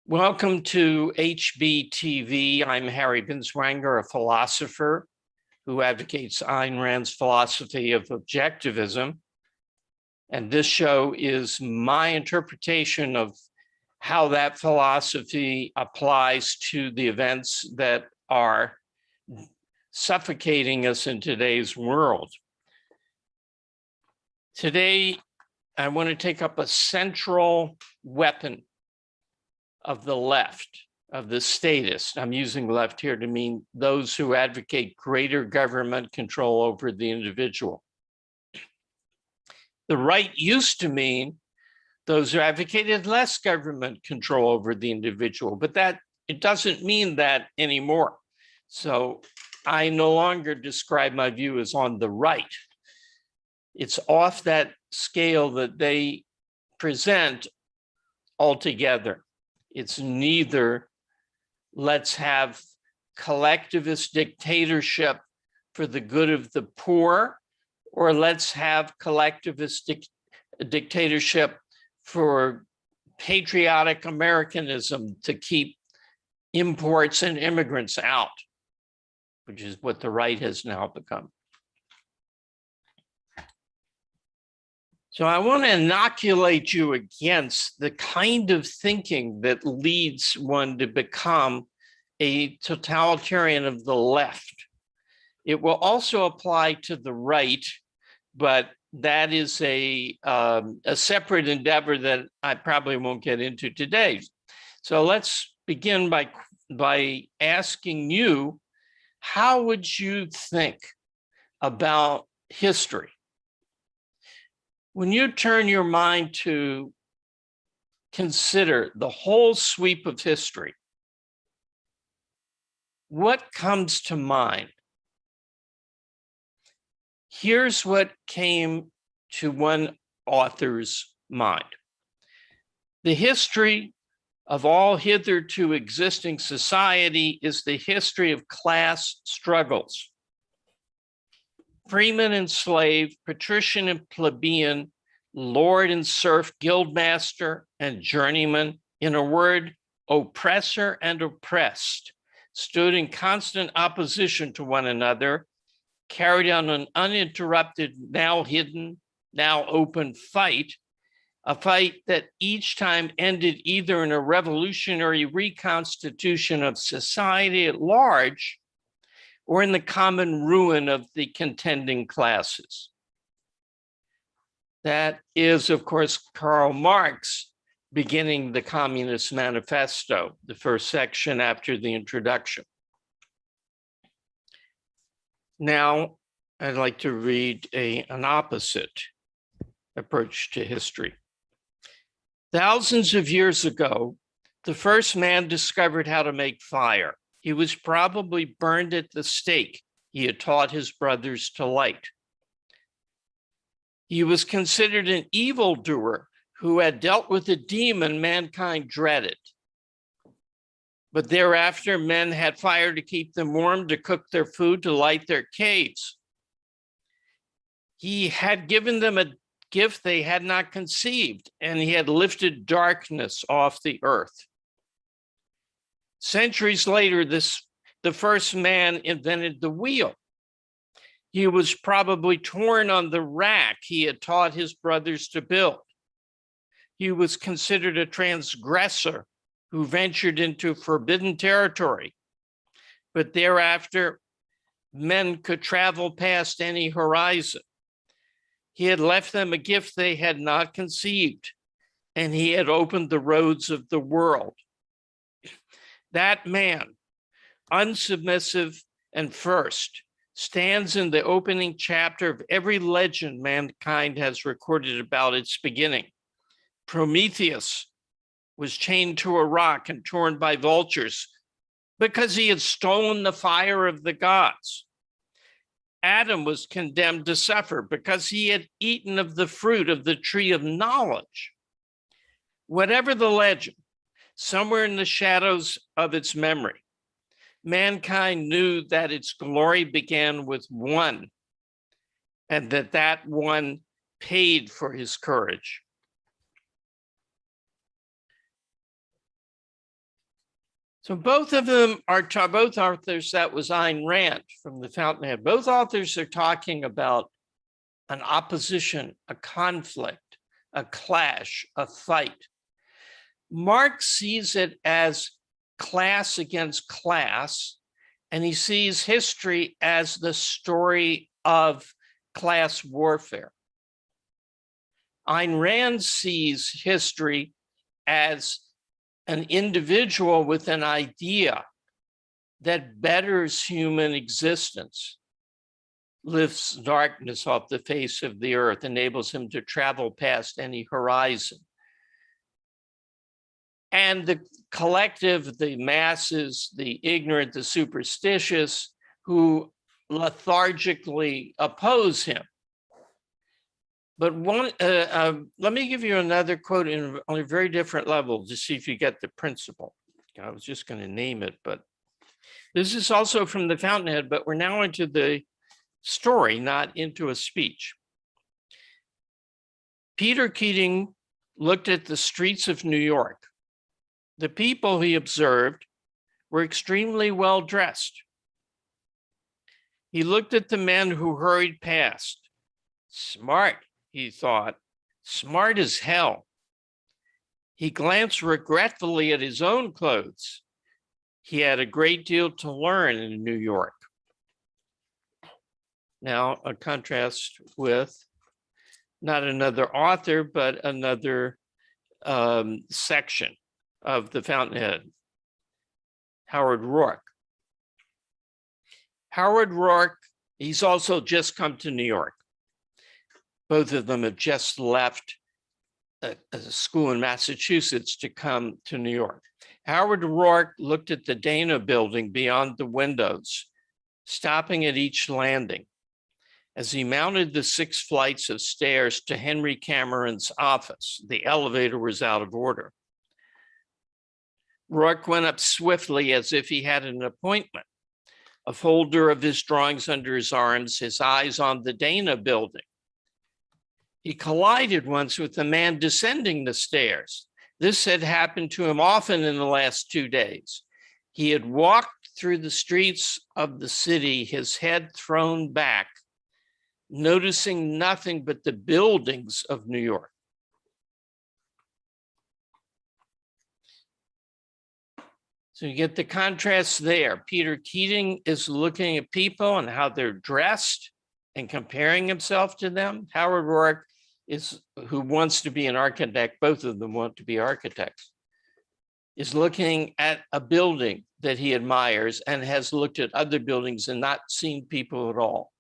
Welcome to HBTV. I'm Harry Binswanger, a philosopher who advocates Ayn Rand's philosophy of objectivism. And this show is my interpretation of how that philosophy applies to the events that are suffocating us in today's world. Today, I want to take up a central weapon of the left, of the statists. I'm using left here to mean those who advocate greater government control over the individual. The right used to mean those who advocated less government control over the individual, but that it doesn't mean that anymore. So I no longer describe my view as on the right. It's off that scale that they present altogether. It's neither let's have collectivist dictatorship for the good of the poor, or let's have collectivist dictatorship for patriotic Americanism to keep imports and immigrants out, which is what the right has now become. So I want to inoculate you against the kind of thinking that leads one to become a totalitarian of the left. It will also apply to the right, but that is a separate endeavor that I probably won't get into today. So let's begin by asking you, how would you think about history? When you turn your mind to consider the whole sweep of history, what comes to mind? Here's what came to one author's mind. The history of all hitherto existing society is the history of class struggles. Freeman and slave, patrician and plebeian, lord and serf, guildmaster and journeyman, in a word, oppressor and oppressed, stood in constant opposition to one another, carried on an uninterrupted, now hidden, now open fight, a fight that each time ended either in a revolutionary reconstitution of society at large, or in the common ruin of the contending classes. That is, of course, Karl Marx beginning the Communist Manifesto, the first section after the introduction. Now, I'd like to read an opposite approach to history. Thousands of years ago, the first man discovered how to make fire. He was probably burned at the stake he had taught his brothers to light. He was considered an evildoer who had dealt with a demon mankind dreaded. But thereafter, men had fire to keep them warm, to cook their food, to light their caves. He had given them a gift they had not conceived, and he had lifted darkness off the earth. Centuries later, the first man invented the wheel. He was probably torn on the rack he had taught his brothers to build. He was considered a transgressor who ventured into forbidden territory. But thereafter, men could travel past any horizon. He had left them a gift they had not conceived, and he had opened the roads of the world. That man, unsubmissive and first, stands in the opening chapter of every legend mankind has recorded about its beginning. Prometheus was chained to a rock and torn by vultures because he had stolen the fire of the gods. Adam was condemned to suffer because he had eaten of the fruit of the tree of knowledge. Whatever the legend, somewhere in the shadows of its memory, mankind knew that its glory began with one, and that one paid for his courage. So both of them are, both authors, that was Ayn Rand from the Fountainhead. Both authors are talking about an opposition, a conflict, a clash, a fight. Marx sees it as class against class, and he sees history as the story of class warfare. Ayn Rand sees history as an individual with an idea that betters human existence, lifts darkness off the face of the earth, enables him to travel past any horizon. And the collective, the masses, the ignorant, the superstitious, who lethargically oppose him. But let me give you another quote on a very different level to see if you get the principle. I was just going to name it, but this is also from the Fountainhead, but we're now into the story, not into a speech. Peter Keating looked at the streets of New York. The people he observed were extremely well dressed. He looked at the men who hurried past. Smart, he thought, smart as hell. He glanced regretfully at his own clothes. He had a great deal to learn in New York. Now, a contrast with not another author, but another section of the Fountainhead, Howard Roark. Howard Roark, he's also just come to New York. Both of them have just left a school in Massachusetts to come to New York. Howard Roark looked at the Dana building beyond the windows, stopping at each landing. As he mounted the 6 flights of stairs to Henry Cameron's office, the elevator was out of order. Roark went up swiftly as if he had an appointment, a folder of his drawings under his arms, his eyes on the Dana building. He collided once with a man descending the stairs. This had happened to him often in the last 2 days. He had walked through the streets of the city, his head thrown back, noticing nothing but the buildings of New York. So you get the contrast there. Peter Keating is looking at people and how they're dressed and comparing himself to them. Howard Roark is, who wants to be an architect, both of them want to be architects, is looking at a building that he admires and has looked at other buildings and not seen people at all.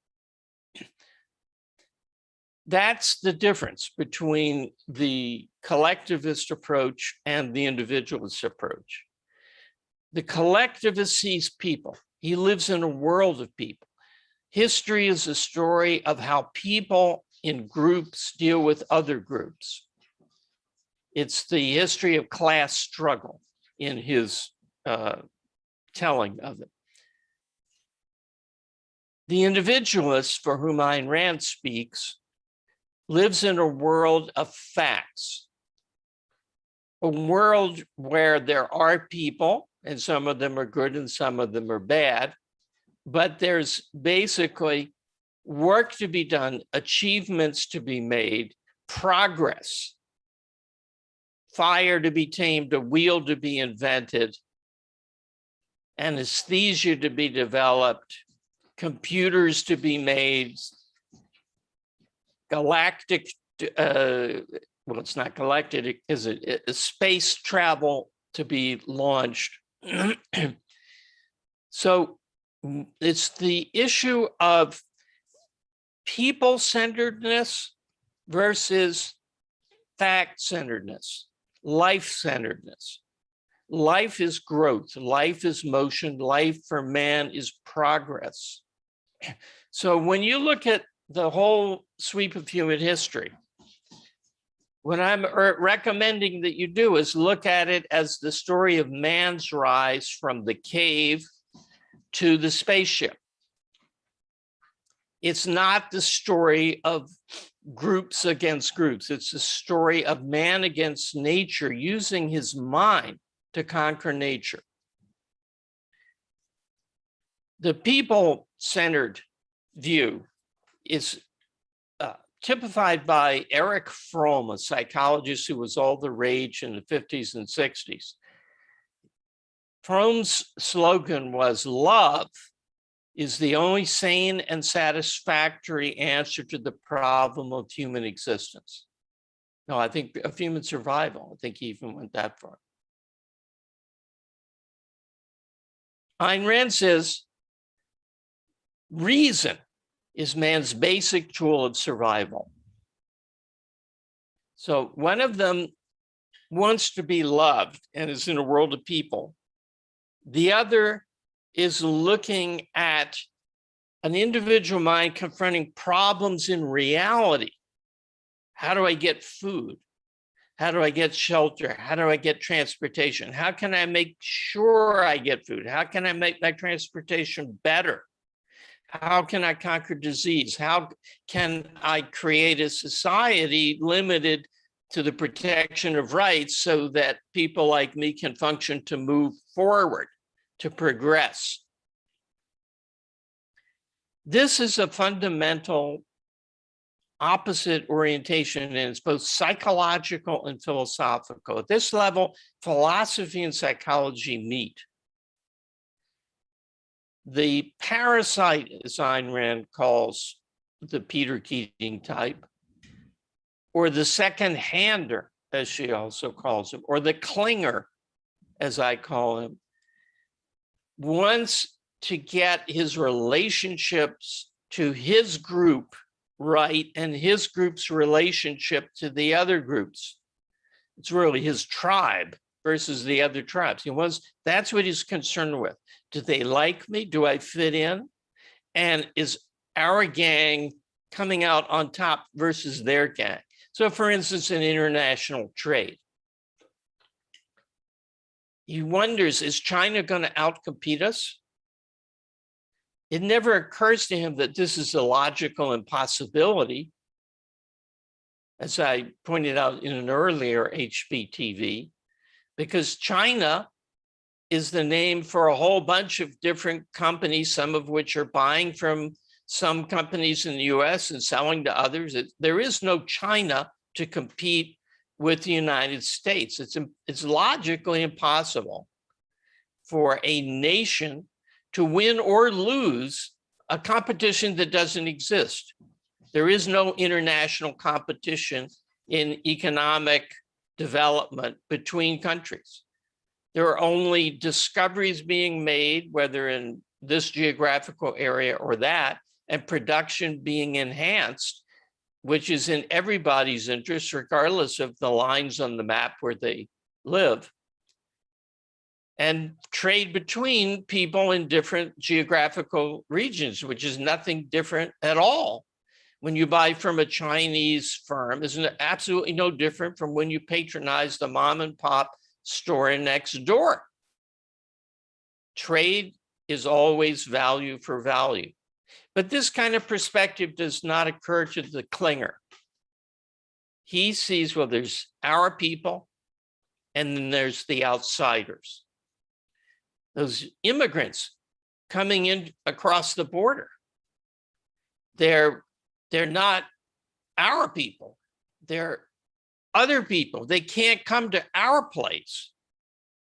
That's the difference between the collectivist approach and the individualist approach. The collectivist sees people. He lives in a world of people. History is a story of how people in groups deal with other groups. It's the history of class struggle in his telling of it. The individualist, for whom Ayn Rand speaks, lives in a world of facts, a world where there are people, and some of them are good and some of them are bad, but there's basically work to be done, achievements to be made, progress, fire to be tamed, a wheel to be invented, anesthesia to be developed, computers to be made, galactic, well, it's not galactic, is it? Space travel to be launched. So it's the issue of people-centeredness versus fact-centeredness, life-centeredness. Life is growth, life is motion, life for man is progress. So when you look at the whole sweep of human history, what I'm recommending that you do is look at it as the story of man's rise from the cave to the spaceship. It's not the story of groups against groups. It's the story of man against nature, using his mind to conquer nature. The people-centered view is typified by Erich Fromm, a psychologist who was all the rage in the 50s and 60s. Fromm's slogan was, "Love is the only sane and satisfactory answer to the problem of human existence." No, I think of human survival. I think he even went that far. Ayn Rand says, reason is man's basic tool of survival. So one of them wants to be loved and is in a world of people. The other is looking at an individual mind confronting problems in reality. How do I get food? How do I get shelter? How do I get transportation? How can I make sure I get food? How can I make my transportation better? How can I conquer disease? How can I create a society limited to the protection of rights so that people like me can function to move forward, to progress? This is a fundamental opposite orientation, and it's both psychological and philosophical. At this level, philosophy and psychology meet. The parasite, as Ayn Rand calls the Peter Keating type, or the second-hander, as she also calls him, or the clinger, as I call him, wants to get his relationships to his group right and his group's relationship to the other groups. It's really his tribe versus the other tribes. That's what he's concerned with. Do they like me? Do I fit in? And is our gang coming out on top versus their gang? So for instance, in international trade, he wonders, is China going to outcompete us? It never occurs to him that this is a logical impossibility. As I pointed out in an earlier HBTV, because China is the name for a whole bunch of different companies, some of which are buying from some companies in the US and selling to others. There is no China to compete with the United States. It's logically impossible for a nation to win or lose a competition that doesn't exist. There is no international competition in economic development between countries. There are only discoveries being made, whether in this geographical area or that, and production being enhanced, which is in everybody's interest, regardless of the lines on the map where they live. And trade between people in different geographical regions, which is nothing different at all. When you buy from a Chinese firm, isn't it absolutely no different from when you patronize the mom and pop store next door? Trade is always value for value. But this kind of perspective does not occur to the clinger. He sees, well, there's our people, and then there's the outsiders. Those immigrants coming in across the border, they're not our people. They're other people. They can't come to our place.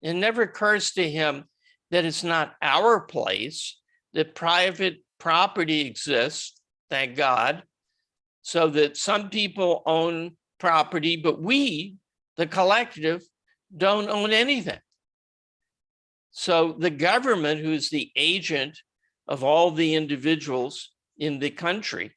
It never occurs to him that it's not our place, that private property exists, thank God, so that some people own property, but we, the collective, don't own anything. So the government, who's the agent of all the individuals in the country,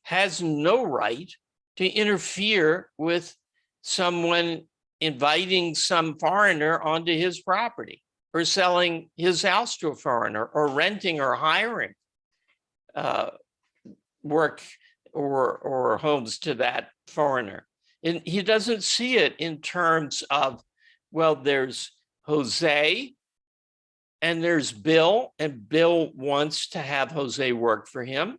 has no right to interfere with someone inviting some foreigner onto his property, or selling his house to a foreigner, or renting or hiring work or homes to that foreigner. And he doesn't see it in terms of, well, there's Jose and there's Bill, and Bill wants to have Jose work for him.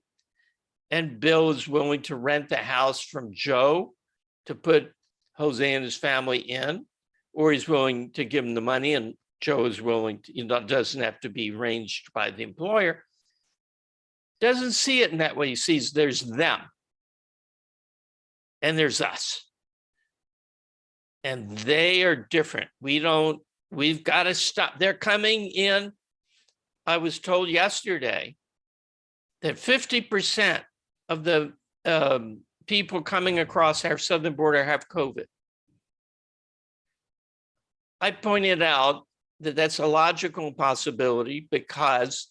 And Bill is willing to rent the house from Joe to put Jose and his family in, or he's willing to give him the money and Joe is willing to, doesn't have to be arranged by the employer, doesn't see it in that way. He sees there's them and there's us. And they are different. We've got to stop. They're coming in. I was told yesterday that 50% of the people coming across our southern border have COVID. I pointed out that that's a logical possibility because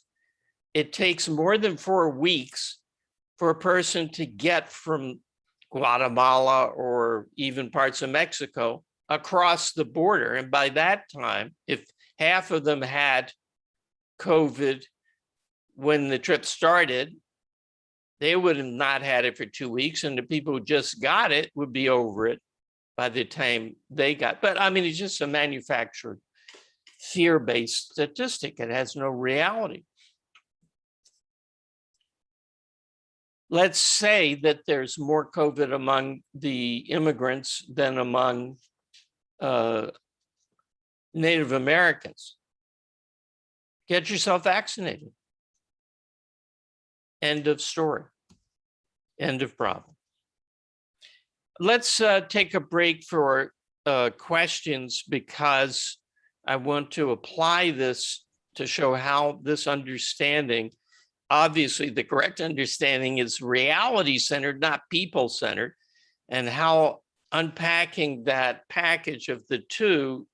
it takes more than 4 weeks for a person to get from Guatemala or even parts of Mexico across the border. And by that time, if half of them had COVID when the trip started, they would have not had it for 2 weeks. And the people who just got it would be over it by the time they got. But I mean, it's just a manufactured fear-based statistic. It has no reality. Let's say that there's more COVID among the immigrants than among Native Americans. Get yourself vaccinated. End of story. End of problem. Let's take a break for questions because I want to apply this to show how this understanding, obviously the correct understanding is reality-centered, not people-centered, and how unpacking that package of the two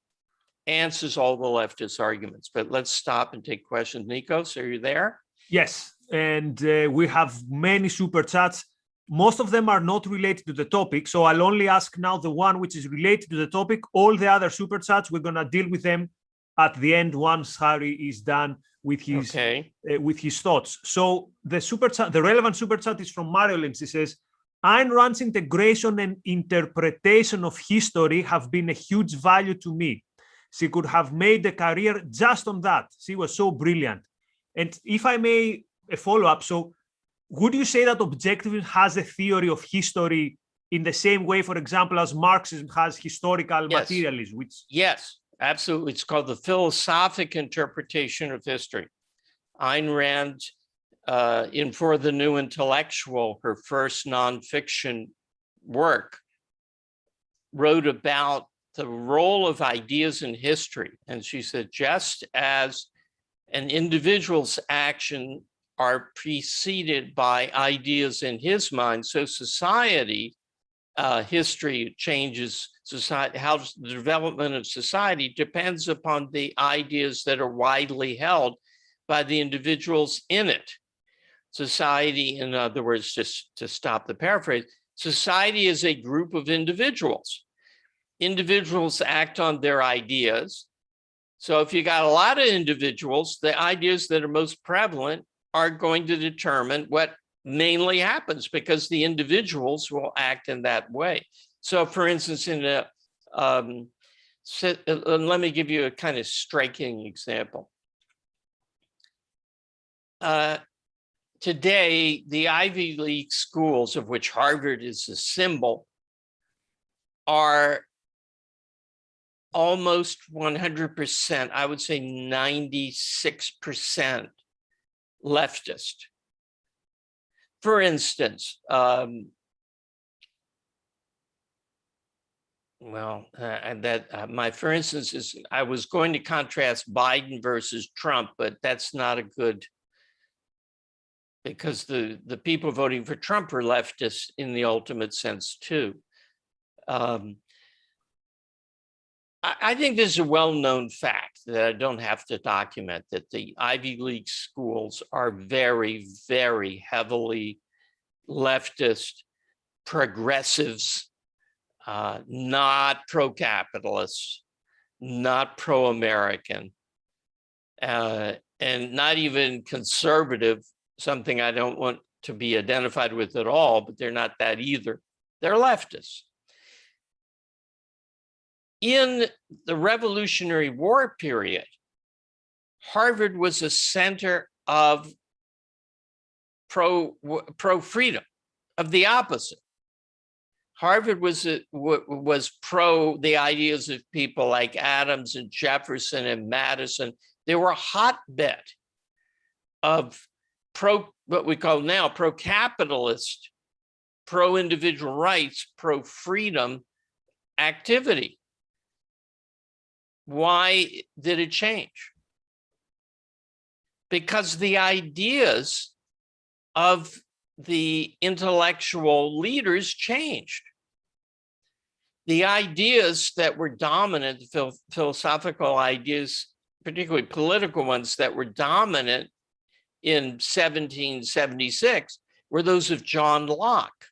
answers all the leftist arguments. But let's stop and take questions. Nikos, are you there? Yes, and we have many super chats. Most of them are not related to the topic, so I'll only ask now the one which is related to the topic. All the other super chats, we're going to deal with them at the end once Harry is done with his thoughts. So the super chat, the relevant super chat is from Mario Lynch. He says, Ayn Rand's integration and interpretation of history have been a huge value to me. She could have made a career just on that. She was so brilliant. And if I may, a follow-up, so would you say that objectivism has a theory of history in the same way, for example, as Marxism has historical materialism? Yes, absolutely. It's called the philosophic interpretation of history. Ayn Rand, in For the New Intellectual, her first nonfiction work, wrote about the role of ideas in history. And she said, just as an individual's action are preceded by ideas in his mind, so society, history changes society, how the development of society depends upon the ideas that are widely held by the individuals in it. Society, in other words, just to stop the paraphrase, society is a group of individuals. Individuals act on their ideas. So if you got a lot of individuals, the ideas that are most prevalent are going to determine what mainly happens because the individuals will act in that way. So for instance, let me give you a kind of striking example. Today, the Ivy League schools, of which Harvard is a symbol, are almost 100%, I would say 96% leftist. For instance, for instance is, I was going to contrast Biden versus Trump, but that's not a good, because the people voting for Trump are leftists in the ultimate sense too. I think this is a well-known fact that I don't have to document, that the Ivy League schools are very, very heavily leftist, progressives, not pro-capitalists, not pro-American, and not even conservative, something I don't want to be identified with at all, but they're not that either. They're leftists. In the Revolutionary War period, Harvard was a center of pro-freedom, of the opposite. Harvard was pro the ideas of people like Adams and Jefferson and Madison. They were a hotbed of what we call now pro-capitalist, pro-individual rights, pro-freedom activity. Why did it change? Because the ideas of the intellectual leaders changed. The ideas that were dominant, philosophical ideas, particularly political ones that were dominant in 1776, were those of John Locke.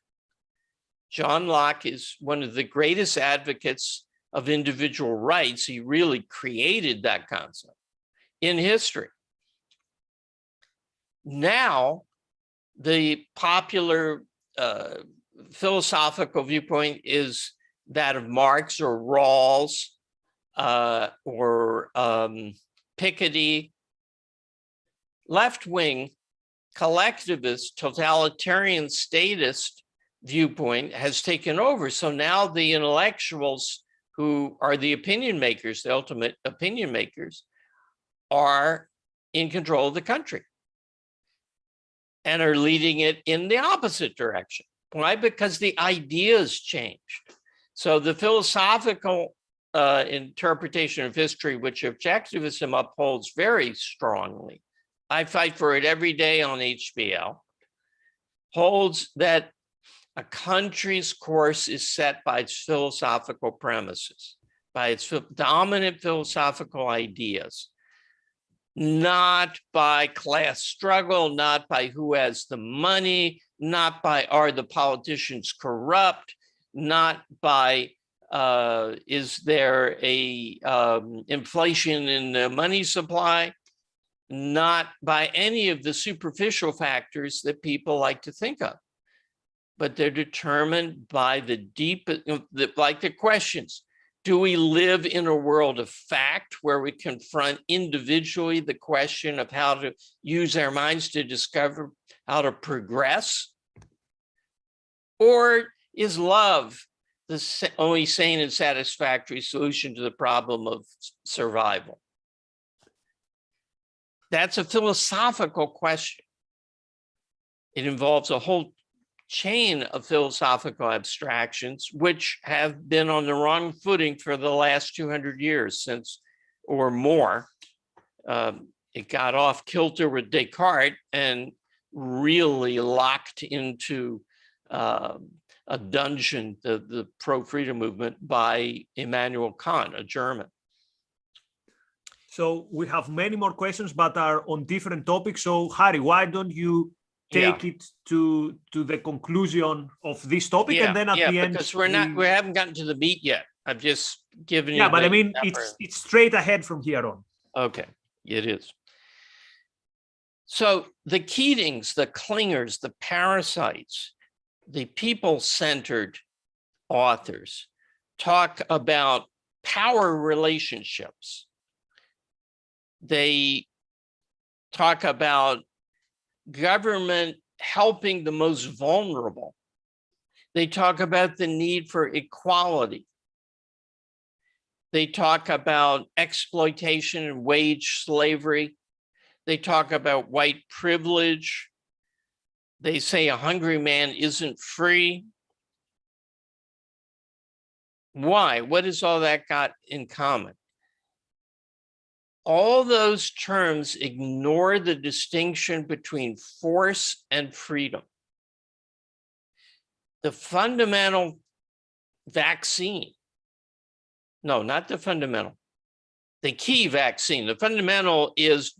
John Locke is one of the greatest advocates of individual rights. He really created that concept in history. Now, the popular philosophical viewpoint is that of Marx or Rawls or Piketty. Left-wing, collectivist, totalitarian statist viewpoint has taken over. So now the intellectuals who are the opinion makers, the ultimate opinion makers, are in control of the country and are leading it in the opposite direction. Why? Because the ideas changed. So the philosophical interpretation of history, which objectivism upholds very strongly, I fight for it every day on HBL, holds that a country's course is set by its philosophical premises, by its dominant philosophical ideas, not by class struggle, not by who has the money, not by are the politicians corrupt, not by is there a inflation in the money supply, not by any of the superficial factors that people like to think of, but they're determined by the deep, like the questions. Do we live in a world of fact where we confront individually the question of how to use our minds to discover how to progress? Or is love the only sane and satisfactory solution to the problem of survival? That's a philosophical question. It involves a whole chain of philosophical abstractions, which have been on the wrong footing for the last 200 years since, or more. It got off kilter with Descartes and really locked into a dungeon, the pro-freedom movement, by Immanuel Kant, a German. So we have many more questions, but are on different topics. So Harry, why don't you take it to the conclusion of this topic, and then at the end, because we haven't gotten to the meat yet. I've just given you. Yeah, but I mean, it's straight ahead from here on. Okay, it is. So the Keatings, the clingers, the parasites, the people-centered authors talk about power relationships. They talk about government helping the most vulnerable. They talk about the need for equality. They talk about exploitation and wage slavery. They talk about white privilege. They say a hungry man isn't free. Why? What has all that got in common? All those terms ignore the distinction between force and freedom. The fundamental vaccine, no, not the fundamental, the key vaccine, the fundamental is,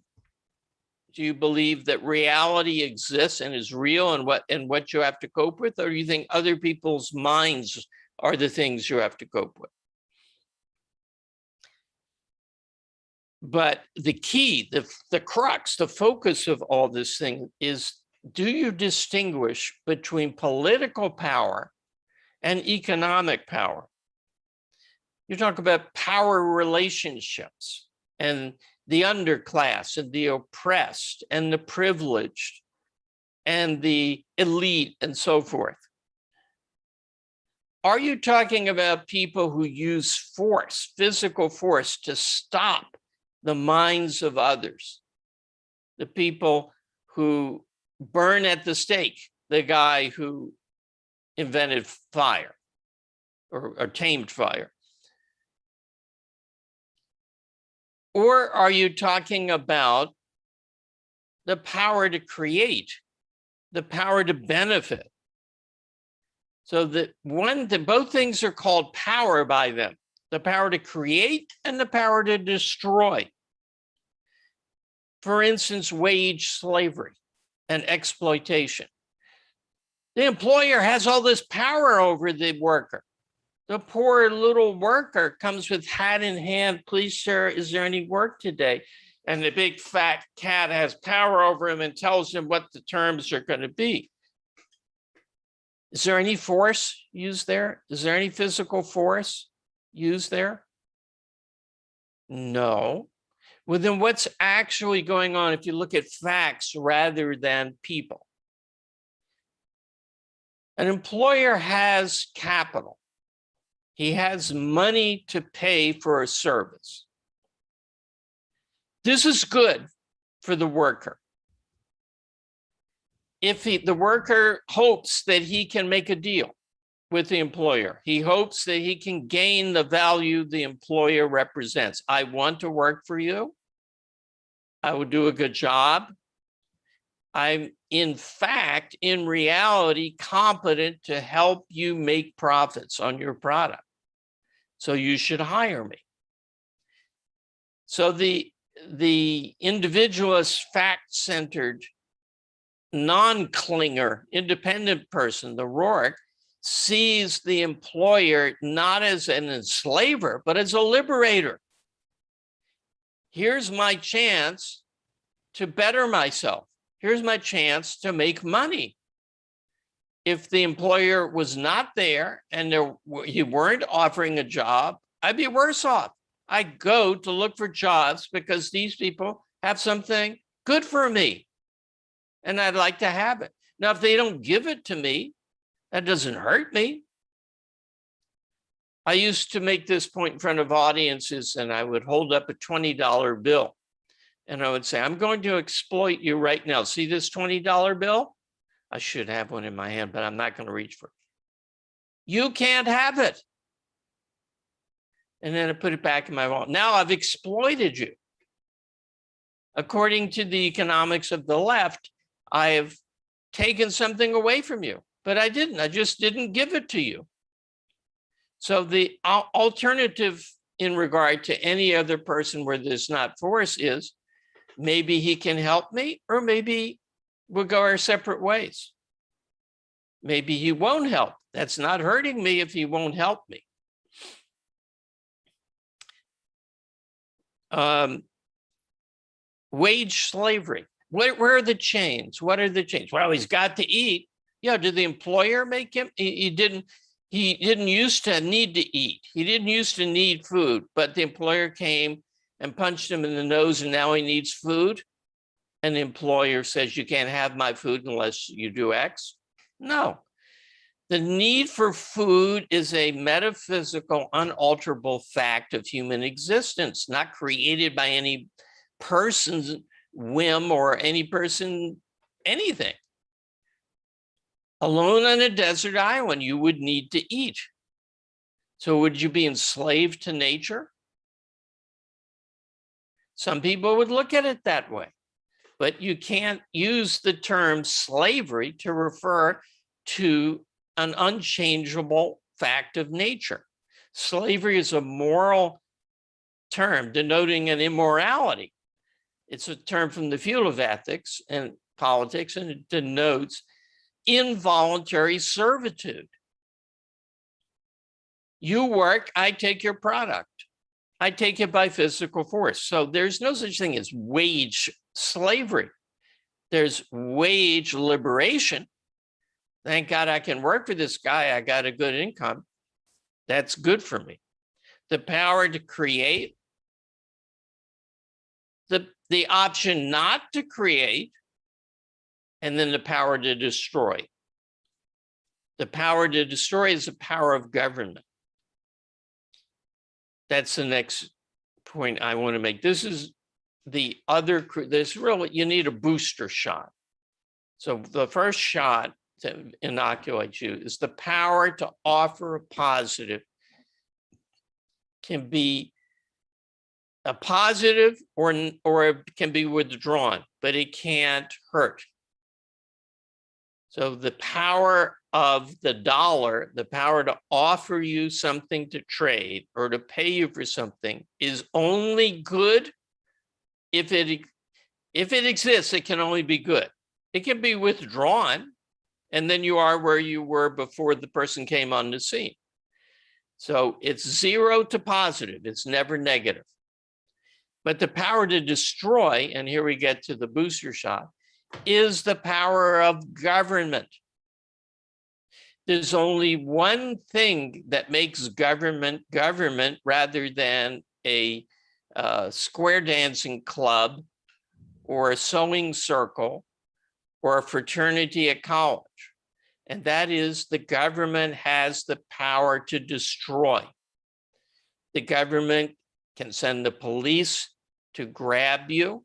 do you believe that reality exists and is real and what you have to cope with? Or do you think other people's minds are the things you have to cope with? But the key, the crux, the focus of all this thing is, do you distinguish between political power and economic power? You talk about power relationships and the underclass and the oppressed and the privileged and the elite and so forth. Are you talking about people who use force, physical force, to stop the minds of others? The people who burn at the stake, the guy who invented fire or tamed fire? Or are you talking about the power to create, the power to benefit? So both things are called power by them, the power to create and the power to destroy. For instance, wage slavery and exploitation. The employer has all this power over the worker. The poor little worker comes with hat in hand. Please, sir, is there any work today? And the big fat cat has power over him and tells him what the terms are going to be. Is there any force used there? Is there any physical force used there? No. Well, then what's actually going on if you look at facts rather than people? An employer has capital. He has money to pay for a service. This is good for the worker. If the worker hopes that he can make a deal with the employer, he hopes that he can gain the value the employer represents. I want to work for you. I will do a good job. I'm, in fact, in reality, competent to help you make profits on your product. So you should hire me. So the individualist, fact-centered, non-clinger, independent person, the Rourke, sees the employer not as an enslaver, but as a liberator. Here's my chance to better myself. Here's my chance to make money. If the employer was not there and you weren't offering a job, I'd be worse off. I go to look for jobs because these people have something good for me and I'd like to have it. Now, if they don't give it to me, that doesn't hurt me. I used to make this point in front of audiences and I would hold up a $20 bill and I would say, I'm going to exploit you right now. See this $20 bill? I should have one in my hand, but I'm not going to reach for it. You can't have it. And then I put it back in my wallet. Now I've exploited you. According to the economics of the left, I have taken something away from you, but I didn't. I just didn't give it to you. So the alternative in regard to any other person where there's not force is maybe he can help me, or maybe we'll go our separate ways. Maybe he won't help. That's not hurting me if he won't help me. Wage slavery. Where are the chains? What are the chains? Well, he's got to eat. Yeah, did the employer make him? He didn't used to need to eat. He didn't used to need food, but the employer came and punched him in the nose and now he needs food. And the employer says, you can't have my food unless you do X. No. The need for food is a metaphysical, unalterable fact of human existence, not created by any person's whim or any person, anything. Alone on a desert island, you would need to eat. So would you be enslaved to nature? Some people would look at it that way, but you can't use the term slavery to refer to an unchangeable fact of nature. Slavery is a moral term denoting an immorality. It's a term from the field of ethics and politics, and it denotes involuntary servitude. You work, I take your product. I take it by physical force. So there's no such thing as wage slavery. There's wage liberation. Thank God I can work for this guy. I got a good income. That's good for me. The power to create, the option not to create, and then the power to destroy. The power to destroy is the power of government. That's the next point I want to make. This is the other, there's really, you need a booster shot. So the first shot to inoculate you is the power to offer a positive. Can be a positive or it can be withdrawn, but it can't hurt. So the power of the dollar, the power to offer you something to trade or to pay you for something is only good if it exists. It can only be good. It can be withdrawn, and then you are where you were before the person came on the scene. So it's 0 to positive. It's never negative. But the power to destroy, and here we get to the booster shot, is the power of government. There's only one thing that makes government government rather than a square dancing club or a sewing circle or a fraternity at college. And that is the government has the power to destroy. The government can send the police to grab you,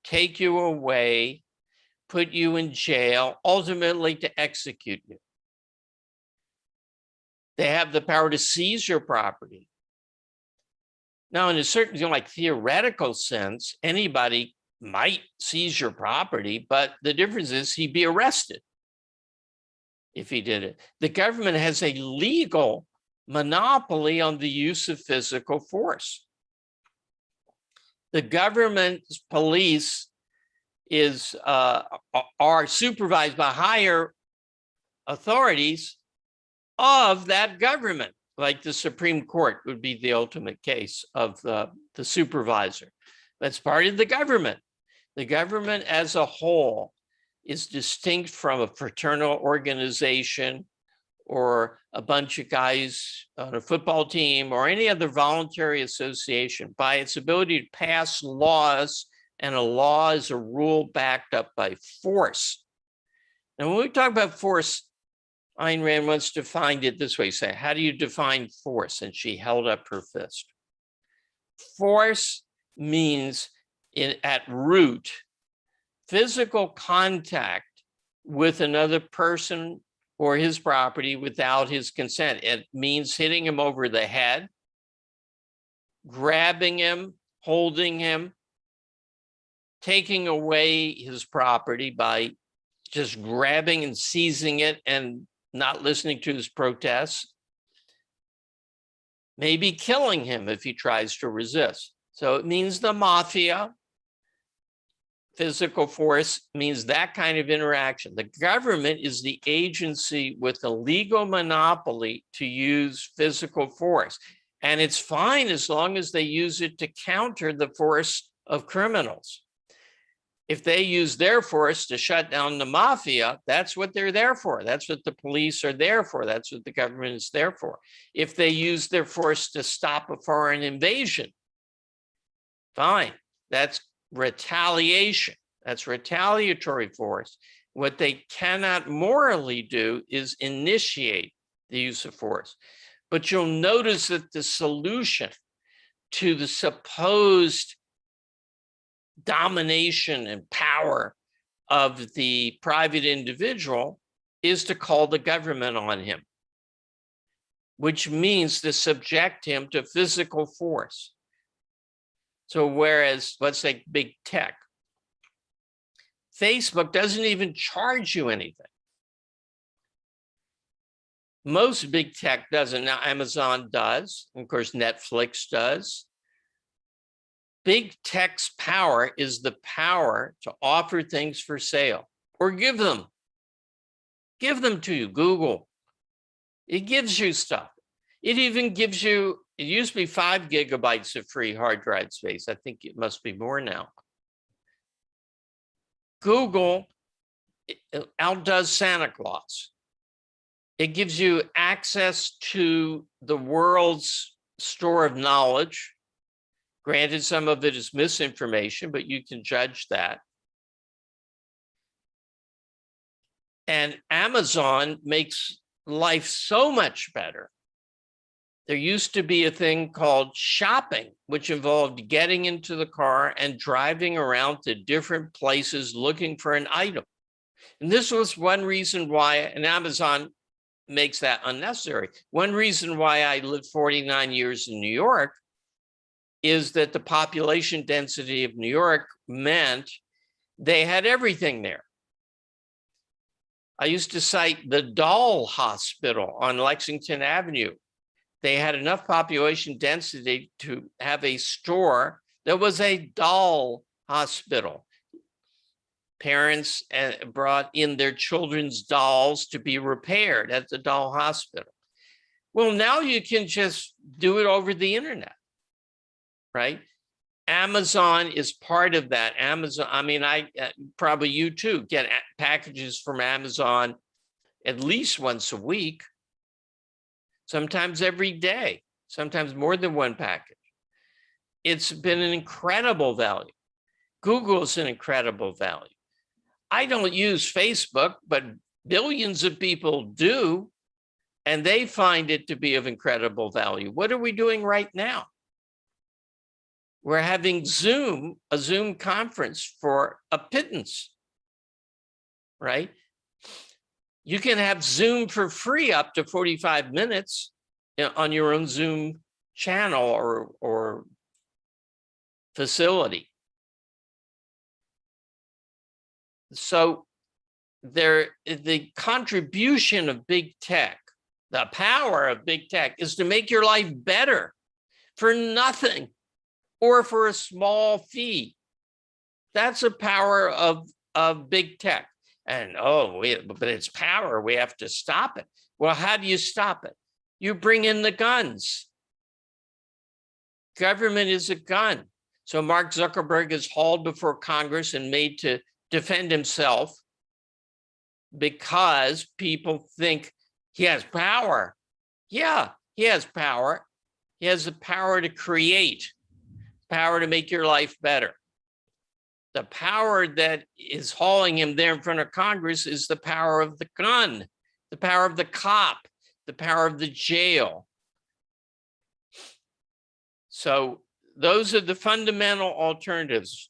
take you away, put you in jail, ultimately to execute you. They have the power to seize your property. Now, in a certain, like theoretical sense, anybody might seize your property, but the difference is he'd be arrested if he did it. The government has a legal monopoly on the use of physical force. The government's police are supervised by higher authorities of that government, like the Supreme Court would be the ultimate case of the supervisor. That's part of the government. The government as a whole is distinct from a fraternal organization or a bunch of guys on a football team or any other voluntary association by its ability to pass laws, and a law is a rule backed up by force. And when we talk about force, Ayn Rand once defined it this way, say, how do you define force? And she held up her fist. Force means at root, physical contact with another person or his property without his consent. It means hitting him over the head, grabbing him, holding him, taking away his property by just grabbing and seizing it and not listening to his protests, maybe killing him if he tries to resist. So it means the mafia. Physical force means that kind of interaction. The government is the agency with a legal monopoly to use physical force. And it's fine as long as they use it to counter the force of criminals. If they use their force to shut down the mafia, that's what they're there for. That's what the police are there for. That's what the government is there for. If they use their force to stop a foreign invasion, fine. That's retaliation. That's retaliatory force. What they cannot morally do is initiate the use of force. But you'll notice that the solution to the supposed domination and power of the private individual is to call the government on him, which means to subject him to physical force. So whereas, let's say big tech, Facebook doesn't even charge you anything. Most big tech doesn't. Now, Amazon does. Of course, Netflix does. Big tech's power is the power to offer things for sale or give them to you. Google, it gives you stuff. It even gives you, it used to be 5 gigabytes of free hard drive space. I think it must be more now. Google outdoes Santa Claus. It gives you access to the world's store of knowledge. Granted, some of it is misinformation, but you can judge that. And Amazon makes life so much better. There used to be a thing called shopping, which involved getting into the car and driving around to different places looking for an item. And this was one reason why, and Amazon makes that unnecessary. One reason why I lived 49 years in New York is that the population density of New York meant they had everything there. I used to cite the doll hospital on Lexington Avenue. They had enough population density to have a store that was a doll hospital. Parents brought in their children's dolls to be repaired at the doll hospital. Well, now you can just do it over the internet, right? Amazon is part of that. Amazon, I mean, probably you too get packages from Amazon at least once a week, sometimes every day, sometimes more than one package. It's been an incredible value. Google's an incredible value. I don't use Facebook, but billions of people do, and they find it to be of incredible value. What are we doing right now? We're having a Zoom conference for a pittance, right? You can have Zoom for free up to 45 minutes on your own Zoom channel or facility. So the contribution of big tech, the power of big tech is to make your life better for nothing or for a small fee. That's a power of big tech. And but it's power, we have to stop it. Well, how do you stop it? You bring in the guns. Government is a gun. So Mark Zuckerberg is hauled before Congress and made to defend himself because people think he has power. Yeah, he has power. He has the power to create, power to make your life better. The power that is hauling him there in front of Congress is the power of the gun, the power of the cop, the power of the jail. So those are the fundamental alternatives.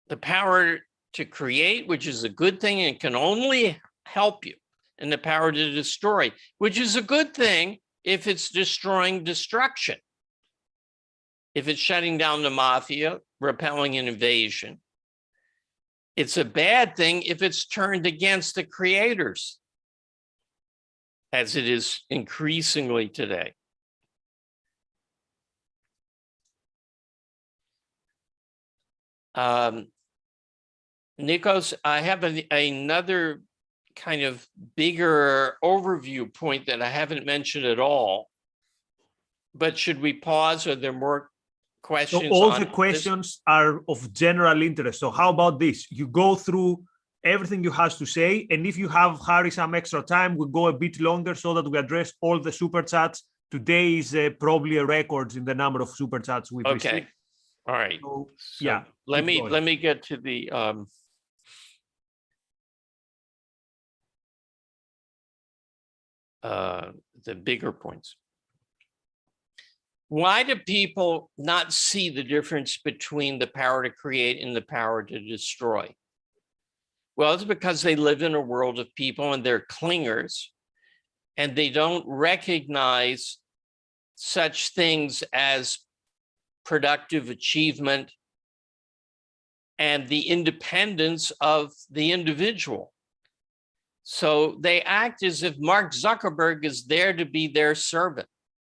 The power to create, which is a good thing and can only help you, and the power to destroy, which is a good thing if it's destroying destruction. If it's shutting down the mafia, repelling an invasion. It's a bad thing if it's turned against the creators, as it is increasingly today. Nikos, I have another kind of bigger overview point that I haven't mentioned at all. But should we pause? Are there more questions? So all the questions are of general interest. So how about this? You go through everything you have to say, and if you have, Harry, some extra time, we'll go a bit longer so that we address all the super chats. Today is probably a record in the number of super chats we've received. All right. So, yeah. Let me get to the bigger points. Why do people not see the difference between the power to create and the power to destroy? Well, it's because they live in a world of people and they're clingers, and they don't recognize such things as productive achievement and the independence of the individual. So they act as if Mark Zuckerberg is there to be their servant,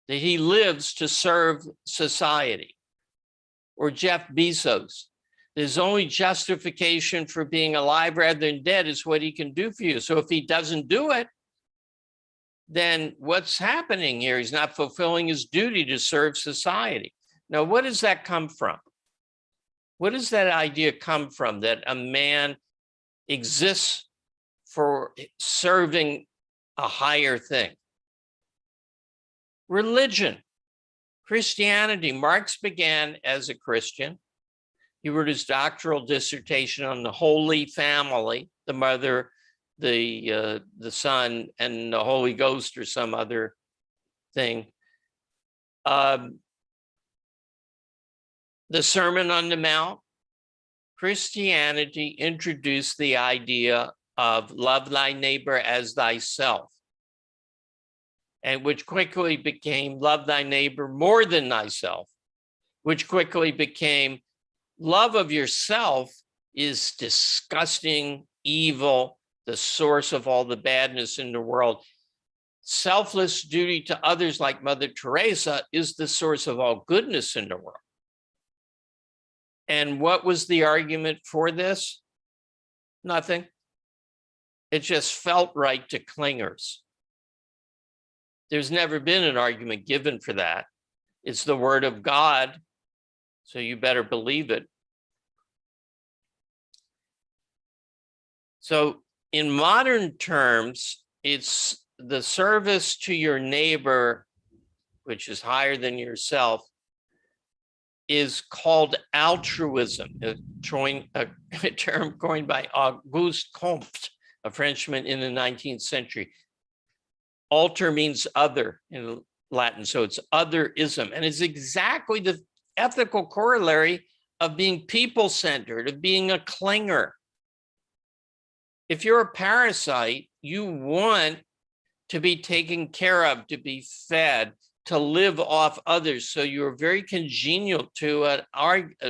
that he lives to serve society. Or Jeff Bezos, his only justification for being alive rather than dead is what he can do for you. So if he doesn't do it, then what's happening here? He's not fulfilling his duty to serve society. Now, what does that come from? What does that idea come from, that a man exists for serving a higher thing? Religion, Christianity. Marx began as a Christian. He wrote his doctoral dissertation on the Holy Family, the Mother, the Son, and the Holy Ghost, or some other thing. The Sermon on the Mount, Christianity introduced the idea of love thy neighbor as thyself, and which quickly became love thy neighbor more than thyself, which quickly became love of yourself is disgusting, evil, the source of all the badness in the world. Selfless duty to others, like Mother Teresa, is the source of all goodness in the world. And what was the argument for this? Nothing. It just felt right to clingers. There's never been an argument given for that. It's the word of God, so you better believe it. So in modern terms, it's the service to your neighbor, which is higher than yourself, is called altruism, a term coined by Auguste Comte, a Frenchman in the 19th century. Alter means other in Latin, so it's otherism. And it's exactly the ethical corollary of being people-centered, of being a clinger. If you're a parasite, you want to be taken care of, to be fed, to live off others. So you're very congenial to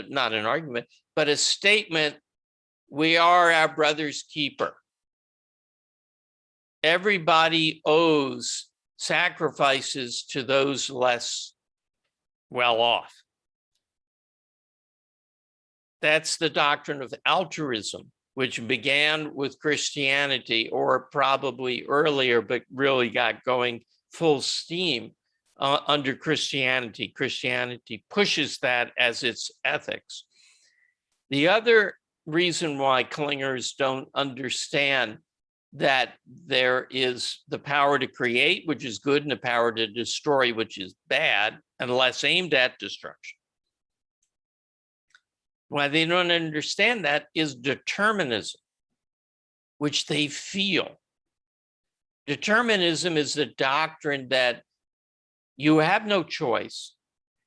not an argument, but a statement, we are our brother's keeper. Everybody owes sacrifices to those less well off. That's the doctrine of altruism, which began with Christianity, or probably earlier, but really got going full steam under Christianity. Christianity pushes that as its ethics. The other reason why clingers don't understand that there is the power to create, which is good, and the power to destroy, which is bad, unless aimed at destruction. Why they don't understand that is determinism, which they feel. Determinism is the doctrine that you have no choice.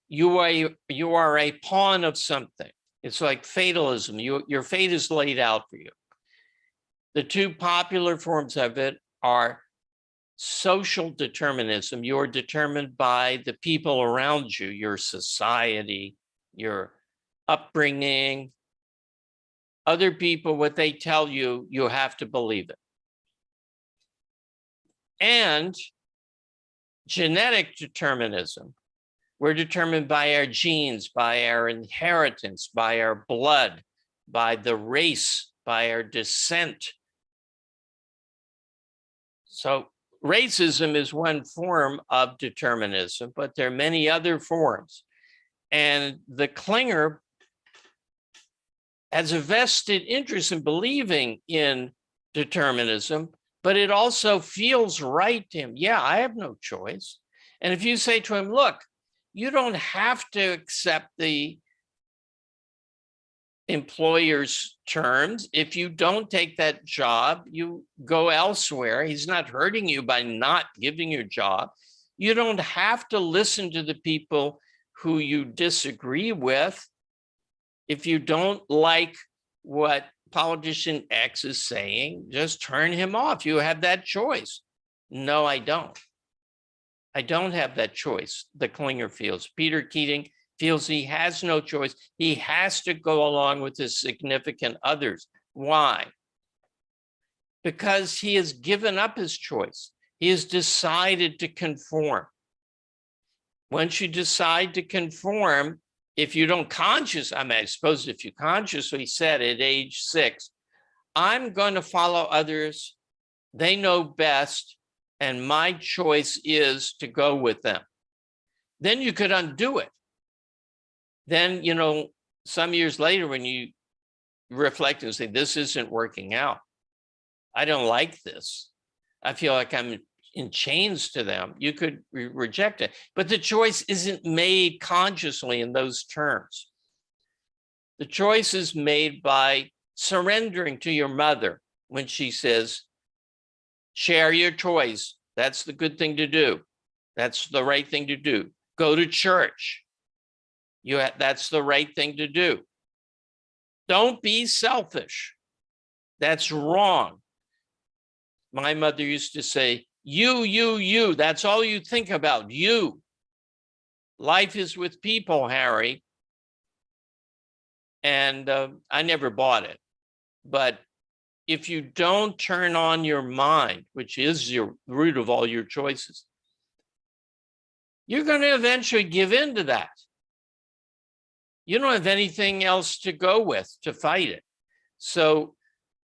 You are a pawn of something. It's like fatalism. Your fate is laid out for you. The two popular forms of it are social determinism. You're determined by the people around you, your society, your upbringing, other people, what they tell you, you have to believe it. And genetic determinism. We're determined by our genes, by our inheritance, by our blood, by the race, by our descent. So racism is one form of determinism, but there are many other forms. And the clinger has a vested interest in believing in determinism, but it also feels right to him. Yeah, I have no choice. And if you say to him, look, you don't have to accept the employer's terms. If you don't take that job, you go elsewhere. He's not hurting you by not giving your job. You don't have to listen to the people who you disagree with. If you don't like what politician X is saying, just turn him off. You have that choice. No, I don't. I don't have that choice, the clinger feels. Peter Keating feels he has no choice. He has to go along with his significant others. Why? Because he has given up his choice. He has decided to conform. Once you decide to conform, if you don't I suppose if you consciously said at age 6, I'm going to follow others, they know best, and my choice is to go with them, then you could undo it. Then, some years later, when you reflect and say, this isn't working out, I don't like this, I feel like I'm in chains to them, you could reject it. But the choice isn't made consciously in those terms. The choice is made by surrendering to your mother when she says, share your toys. That's the good thing to do. That's the right thing to do. Go to church. That's the right thing to do. Don't be selfish. That's wrong. My mother used to say, you. That's all you think about, you. Life is with people, Harry. And I never bought it. But if you don't turn on your mind, which is your root of all your choices, you're going to eventually give in to that. You don't have anything else to go with to fight it. So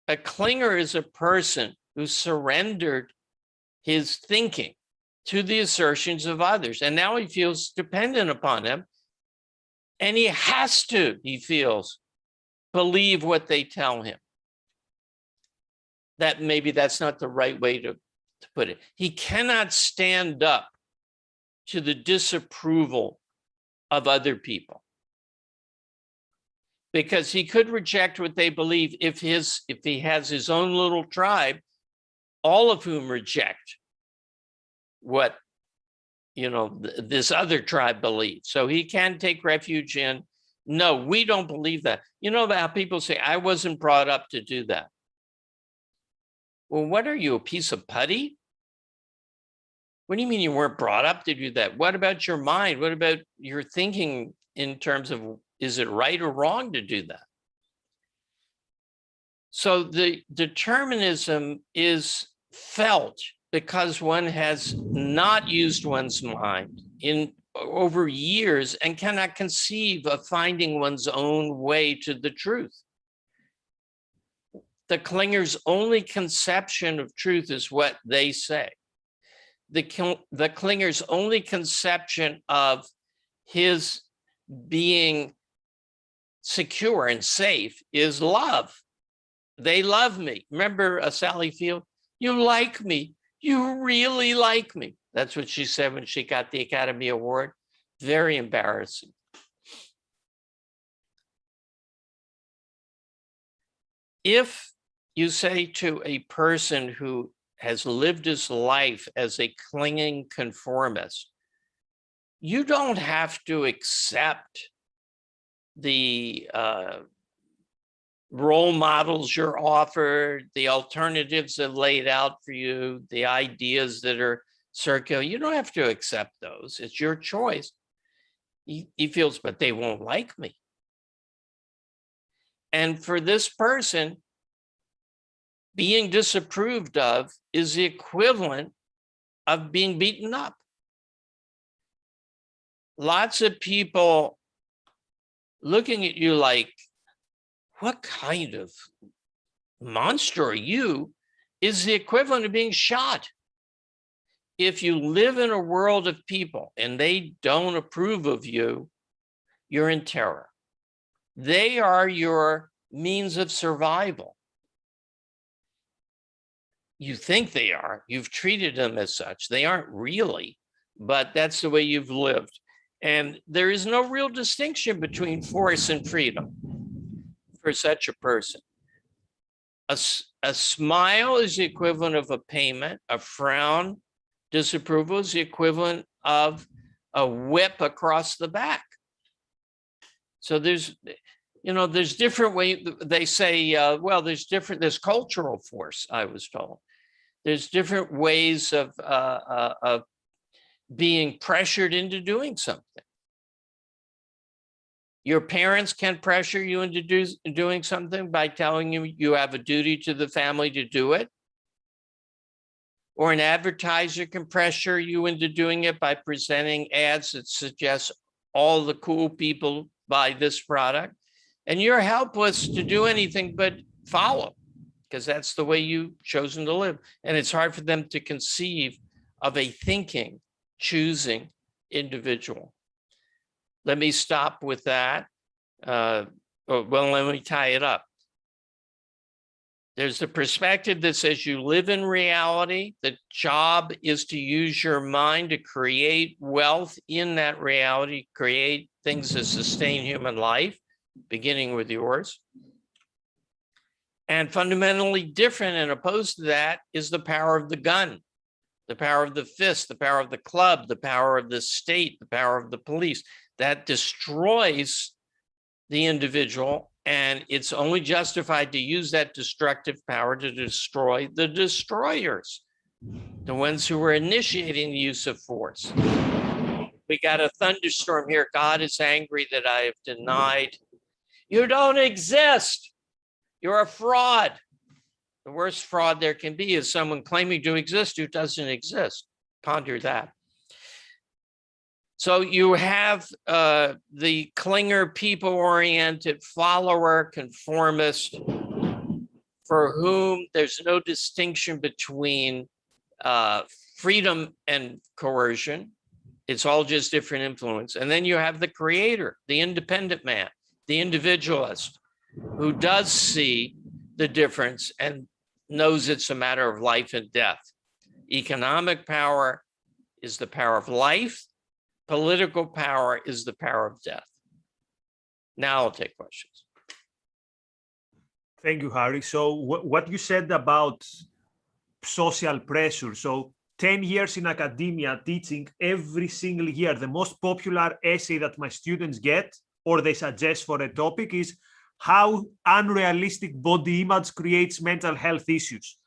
a clinger is a person who surrendered his thinking to the assertions of others. And now he feels dependent upon them. And he has to, he feels, believe what they tell him. That maybe that's not the right way to put it. He cannot stand up to the disapproval of other people, because he could reject what they believe if he has his own little tribe, all of whom reject what this other tribe believes. So he can take refuge in, no, we don't believe that. You know about how people say, I wasn't brought up to do that. Well, what are you, a piece of putty? What do you mean you weren't brought up to do that? What about your mind? What about your thinking in terms of, is it right or wrong to do that? So the determinism is felt because one has not used one's mind in over years and cannot conceive of finding one's own way to the truth. The clinger's only conception of truth is what they say. The clinger's only conception of his being secure and safe is love. They love me. Remember Sally Field? You like me. You really like me. That's what she said when she got the Academy Award. Very embarrassing. If you say to a person who has lived his life as a clinging conformist, you don't have to accept the role models you're offered, the alternatives that are laid out for you, the ideas that are circulating. You don't have to accept those. It's your choice. He feels, but they won't like me. And for this person, being disapproved of is the equivalent of being beaten up. Lots of people looking at you like, what kind of monster are you, is the equivalent of being shot. If you live in a world of people and they don't approve of you, you're in terror. They are your means of survival. You think they are. You've treated them as such. They aren't really, but that's the way you've lived. And there is no real distinction between force and freedom for such a person. A smile is the equivalent of a payment. A frown, disapproval, is the equivalent of a whip across the back. So there's different ways. They say, well, there's cultural force, I was told. There's different ways of being pressured into doing something. Your parents can pressure you into doing something by telling you you have a duty to the family to do it. Or an advertiser can pressure you into doing it by presenting ads that suggest all the cool people buy this product. And you're helpless to do anything but follow, because that's the way you've chosen to live. And it's hard for them to conceive of a thinking, choosing individual. Let me stop with that. Well, let me tie it up. There's the perspective that says you live in reality. The job is to use your mind to create wealth in that reality, create things that sustain human life, beginning with yours. And fundamentally different and opposed to that is the power of the gun, the power of the fist, the power of the club, the power of the state, the power of the police. That destroys the individual, and it's only justified to use that destructive power to destroy the destroyers, the ones who are initiating the use of force. We got a thunderstorm here. God is angry that I have denied. You don't exist. You're a fraud. The worst fraud there can be is someone claiming to exist who doesn't exist. Ponder that. So you have the clinger, people-oriented, follower, conformist, for whom there's no distinction between freedom and coercion. It's all just different influence. And then you have the creator, the independent man, the individualist, who does see the difference and knows it's a matter of life and death. Economic power is the power of life. Political power is the power of death. Now I'll take questions. Thank you, Harry. So what you said about social pressure. So 10 years in academia teaching, every single year, the most popular essay that my students get or they suggest for a topic is how unrealistic body image creates mental health issues.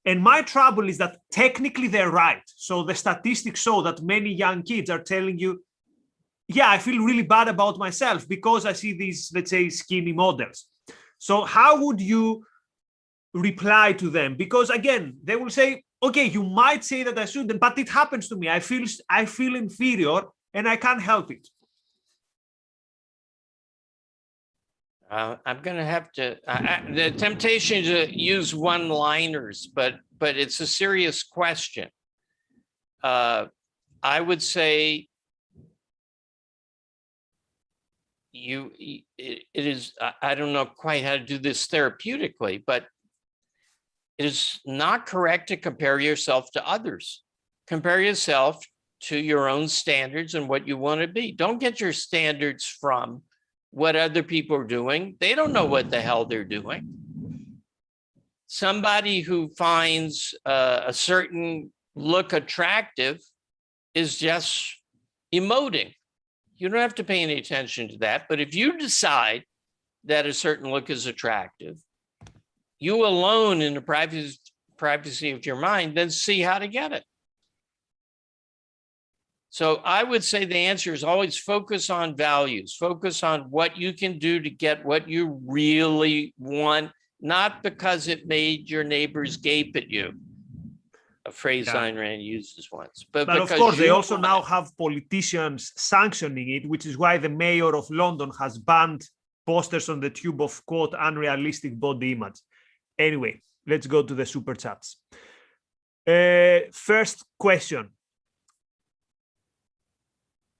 And my trouble is that technically they're right. So the statistics show that many young kids are telling you, yeah, I feel really bad about myself because I see these, let's say, skinny models. So how would you reply to them? Because again, they will say, okay, you might say that I shouldn't, but it happens to me. I feel inferior and I can't help it. I'm going to have to, the temptation to use one-liners, but it's a serious question. I would say it is, I don't know quite how to do this therapeutically, but it is not correct to compare yourself to others. Compare yourself to your own standards and what you want to be. Don't get your standards from what other people are doing. They don't know what the hell they're doing. Somebody who finds a certain look attractive is just emoting. You don't have to pay any attention to that. But if you decide that a certain look is attractive, you alone in the privacy of your mind, then see how to get it. So I would say the answer is always focus on values, focus on what you can do to get what you really want, not because it made your neighbors gape at you, a phrase Ayn Rand uses once. But of course, they also now have politicians sanctioning it, which is why the mayor of London has banned posters on the tube of, quote, unrealistic body image. Anyway, let's go to the super chats. First question.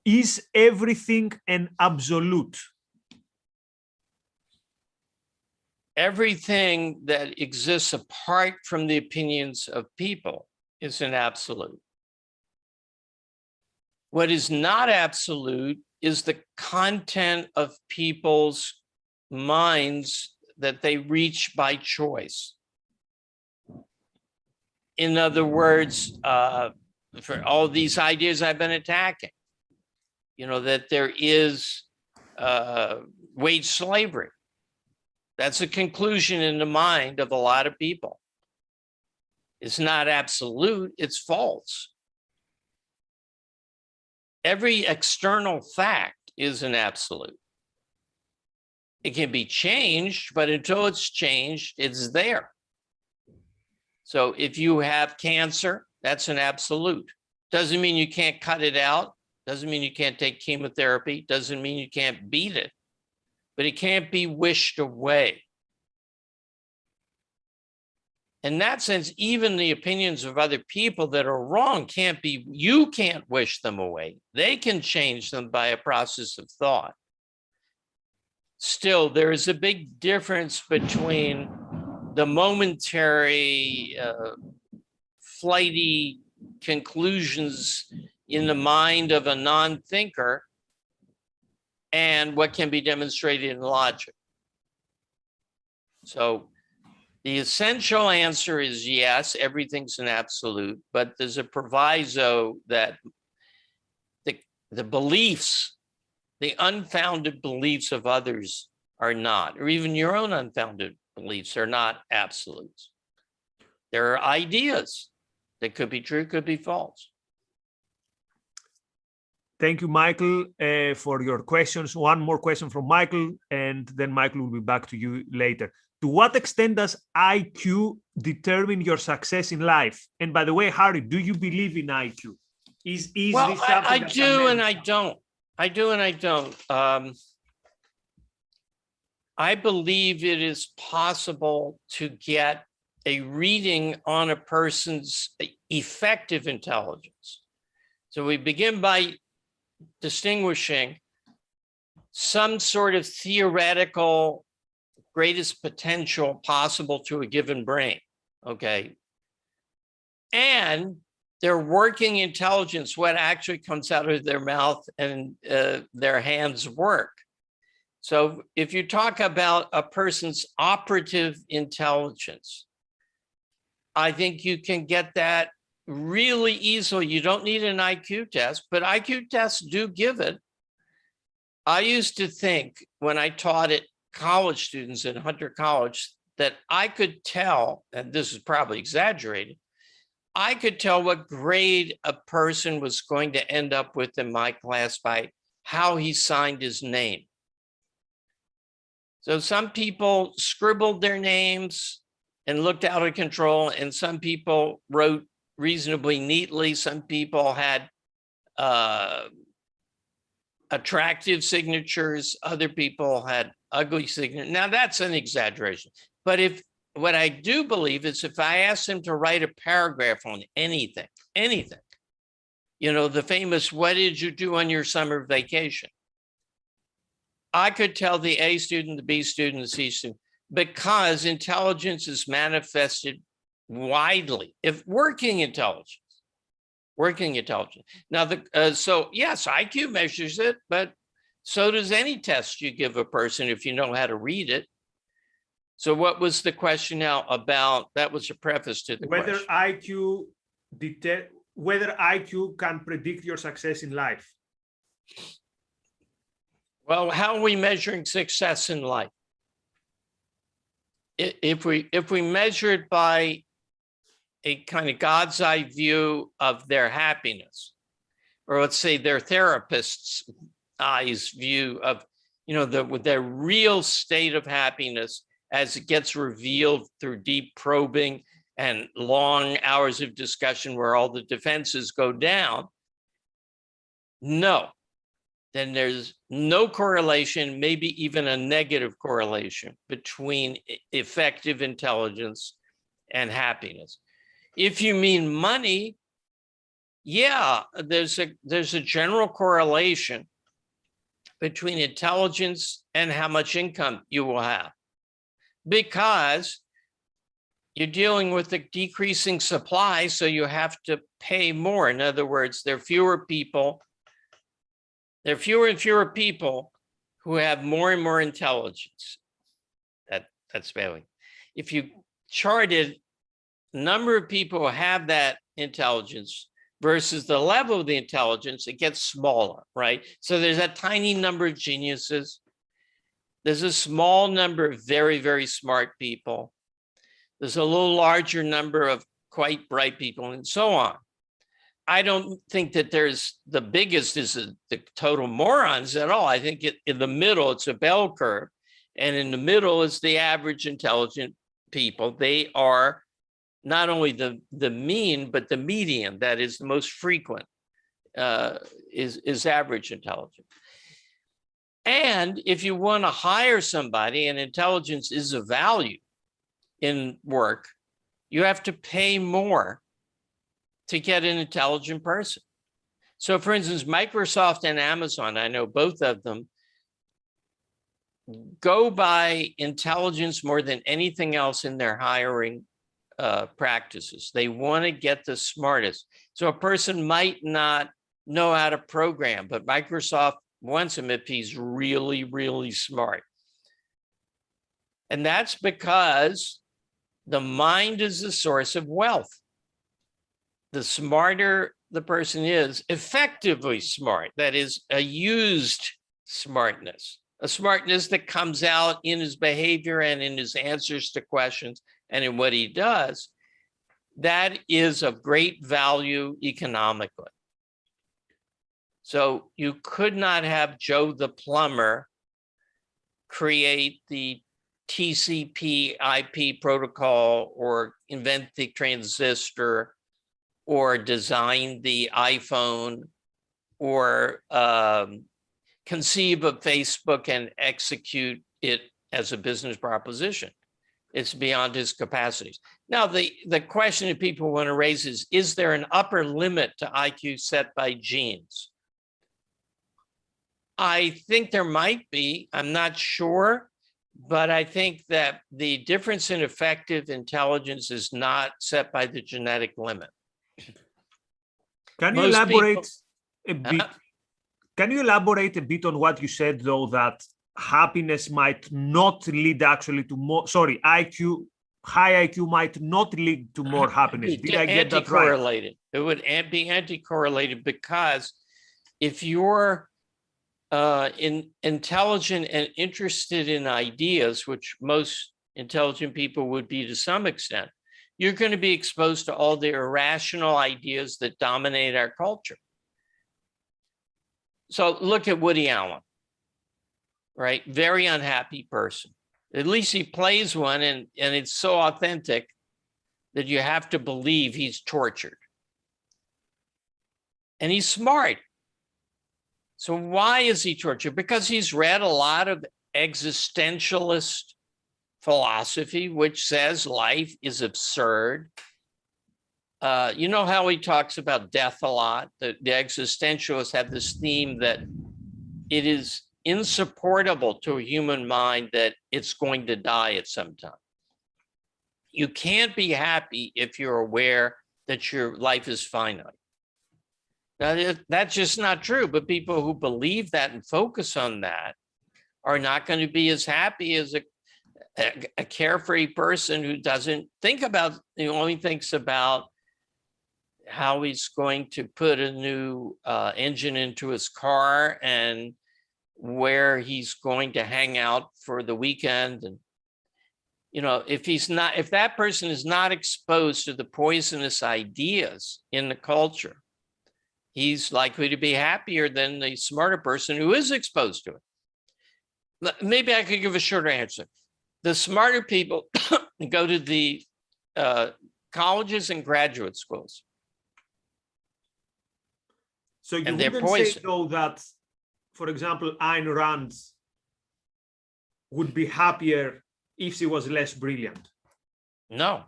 Is everything an absolute? Everything that exists apart from the opinions of people is an absolute. What is not absolute is the content of people's minds that they reach by choice. In other words, for all these ideas I've been attacking, you know, that there is wage slavery. That's a conclusion in the mind of a lot of people. It's not absolute, it's false. Every external fact is an absolute. It can be changed, but until it's changed, it's there. So if you have cancer, that's an absolute. Doesn't mean you can't cut it out. Doesn't mean you can't take chemotherapy. Doesn't mean you can't beat it. But it can't be wished away. In that sense, even the opinions of other people that are wrong can't be, you can't wish them away. They can change them by a process of thought. Still, there is a big difference between the momentary, flighty conclusions in the mind of a non-thinker and what can be demonstrated in logic. So The essential answer is yes, everything's an absolute, but there's a proviso that the beliefs, the unfounded beliefs of others are not, or even your own unfounded beliefs are not absolutes. There are ideas that could be true, could be false. Thank you, Michael, for your questions. One more question from Michael, and then Michael will be back to you later. To what extent does IQ determine your success in life? And by the way, Harry, do you believe in IQ? Is Well, this something I that do and I don't. I do and I don't. I believe it is possible to get a reading on a person's effective intelligence. So we begin by distinguishing some sort of theoretical greatest potential possible to a given brain, okay? And their working intelligence, what actually comes out of their mouth and their hands work. So if you talk about a person's operative intelligence, I think you can get that really easily. You don't need an IQ test, but IQ tests do give it. I used to think when I taught at college students in Hunter College that I could tell, and this is probably exaggerated, I could tell what grade a person was going to end up with in my class by how he signed his name. So some people scribbled their names and looked out of control, and some people wrote reasonably neatly. Some people had attractive signatures. Other people had ugly signatures. Now that's an exaggeration. But what I do believe is if I asked them to write a paragraph on anything, you know, the famous, what did you do on your summer vacation? I could tell the A student, the B student, the C student, because intelligence is manifested widely. If working intelligence. Now, so yes, IQ measures it, but so does any test you give a person if you know how to read it. So what was the question now about? That was a preface to the whether question. Whether IQ can predict your success in life. Well, how are we measuring success in life? If we measure it by a kind of God's eye view of their happiness, or let's say their therapist's eyes view of, you know, their real state of happiness as it gets revealed through deep probing and long hours of discussion where all the defenses go down, no, then there's no correlation, maybe even a negative correlation between effective intelligence and happiness. If you mean money, yeah, there's a general correlation between intelligence and how much income you will have, because you're dealing with a decreasing supply, so you have to pay more. In other words, there are fewer and fewer people who have more and more intelligence. That's failing. If you charted number of people who have that intelligence versus the level of the intelligence, it gets smaller, right? So there's a tiny number of geniuses. There's a small number of very, very smart people. There's a little larger number of quite bright people and so on. I don't think that there's the biggest is the total morons at all. I think in the middle, it's a bell curve. And in the middle is the average intelligent people. They are not only the mean, but the median, that is the most frequent, is average intelligence. And if you want to hire somebody, and intelligence is a value in work, you have to pay more to get an intelligent person. So for instance, Microsoft and Amazon, I know both of them, go by intelligence more than anything else in their hiring practices. They want to get the smartest. So a person might not know how to program, but Microsoft wants him if he's really, really smart. And that's because The mind is the source of wealth. The smarter the person is, effectively smart, that is a used smartness, a smartness that comes out in his behavior and in his answers to questions and in what he does, that is of great value economically. So you could not have Joe the plumber create the TCP IP protocol or invent the transistor or design the iPhone or conceive of Facebook and execute it as a business proposition. It's beyond his capacities. Now, the question that people want to raise is there an upper limit to IQ set by genes? I think there might be, I'm not sure, but I think that the difference in effective intelligence is not set by the genetic limit. Can you elaborate a bit? Can you elaborate a bit on what you said, though, that happiness might not lead actually to more, sorry, high IQ might not lead to more happiness. Did I get that right? It would be anti-correlated because if you're intelligent and interested in ideas, which most intelligent people would be to some extent, you're going to be exposed to all the irrational ideas that dominate our culture. So look at Woody Allen, right? Very unhappy person. At least he plays one, and it's so authentic that you have to believe he's tortured. And he's smart. So why is he tortured? Because he's read a lot of existentialist philosophy, which says life is absurd. You know how he talks about death a lot? The existentialists have this theme that it is insupportable to a human mind that it's going to die at some time. You can't be happy if you're aware that your life is finite. Now, that's just not true, but people who believe that and focus on that are not going to be as happy as a carefree person who doesn't think about, he only thinks about how he's going to put a new engine into his car and where he's going to hang out for the weekend. And, you know, if that person is not exposed to the poisonous ideas in the culture, he's likely to be happier than the smarter person who is exposed to it. Maybe I could give a shorter answer. The smarter people go to the colleges and graduate schools. So you wouldn't say, though, that, for example, Ayn Rand would be happier if she was less brilliant? No.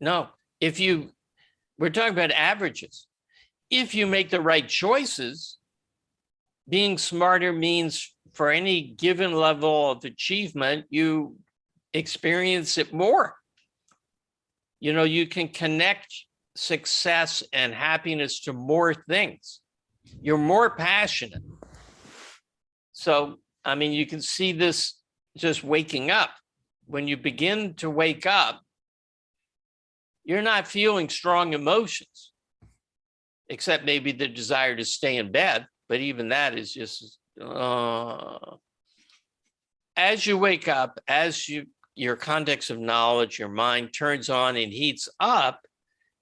We're talking about averages. If you make the right choices, being smarter means for any given level of achievement, you experience it more. You know, you can connect success and happiness to more things. You're more passionate. So, I mean, you can see this just waking up. When you begin to wake up, you're not feeling strong emotions, except maybe the desire to stay in bed. But even that is just, as you wake up, as your context of knowledge, your mind turns on and heats up,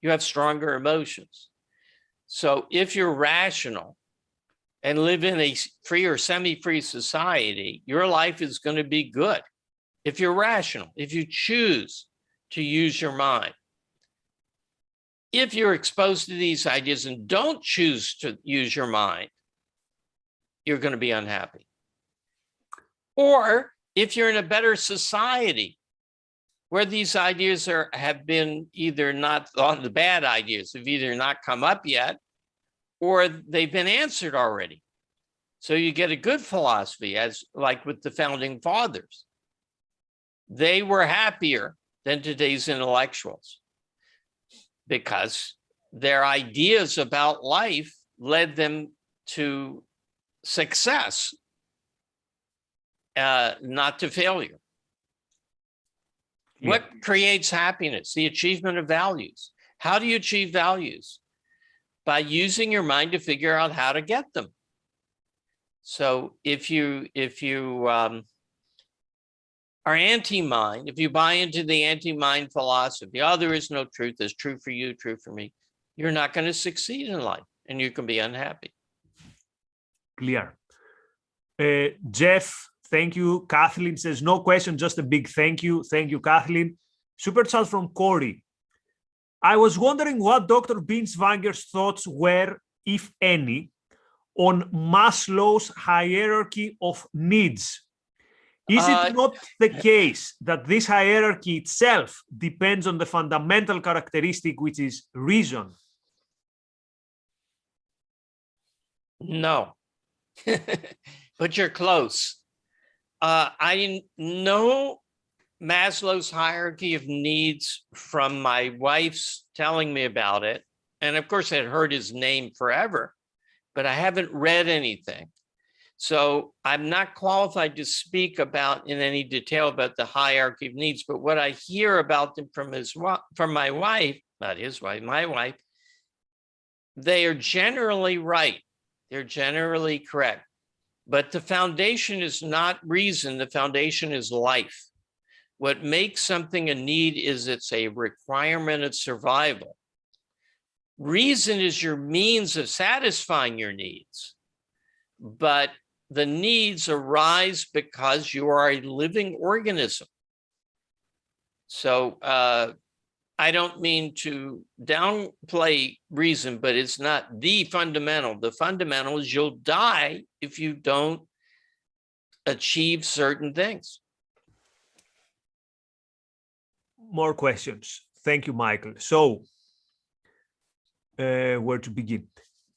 you have stronger emotions. So if you're rational and live in a free or semi-free society, your life is going to be good. If you're rational, if you choose to use your mind. If you're exposed to these ideas and don't choose to use your mind, you're going to be unhappy. Or if you're in a better society where these ideas have been either not thought, the bad ideas have either not come up yet, or they've been answered already. So you get a good philosophy, as like with the founding fathers. They were happier than today's intellectuals because their ideas about life led them to success, not to failure. What creates happiness? The achievement of values. How do you achieve values? By using your mind to figure out how to get them. So if you are anti-mind, if you buy into the anti-mind philosophy, oh, there is no truth, there's true for you, true for me, you're not going to succeed in life and you can be unhappy. Clear. Jeff, thank you. Kathleen says, no question, just a big thank you. Thank you, Kathleen. Super chat from Corey. I was wondering what Dr. Binswanger's thoughts were, if any, on Maslow's hierarchy of needs. Is it not the case that this hierarchy itself depends on the fundamental characteristic, which is reason? No, but you're close. I know Maslow's hierarchy of needs from my wife's telling me about it. And of course, I'd heard his name forever, but I haven't read anything. So I'm not qualified to speak about in any detail about the hierarchy of needs, but what I hear about them from my wife, not his wife, my wife, they are generally right. They're generally correct. But the foundation is not reason, the foundation is life. What makes something a need is it's a requirement of survival. Reason is your means of satisfying your needs, but the needs arise because you are a living organism. So I don't mean to downplay reason, but it's not the fundamental. The fundamental is you'll die if you don't achieve certain things. More questions. Thank you, Michael. So, where to begin?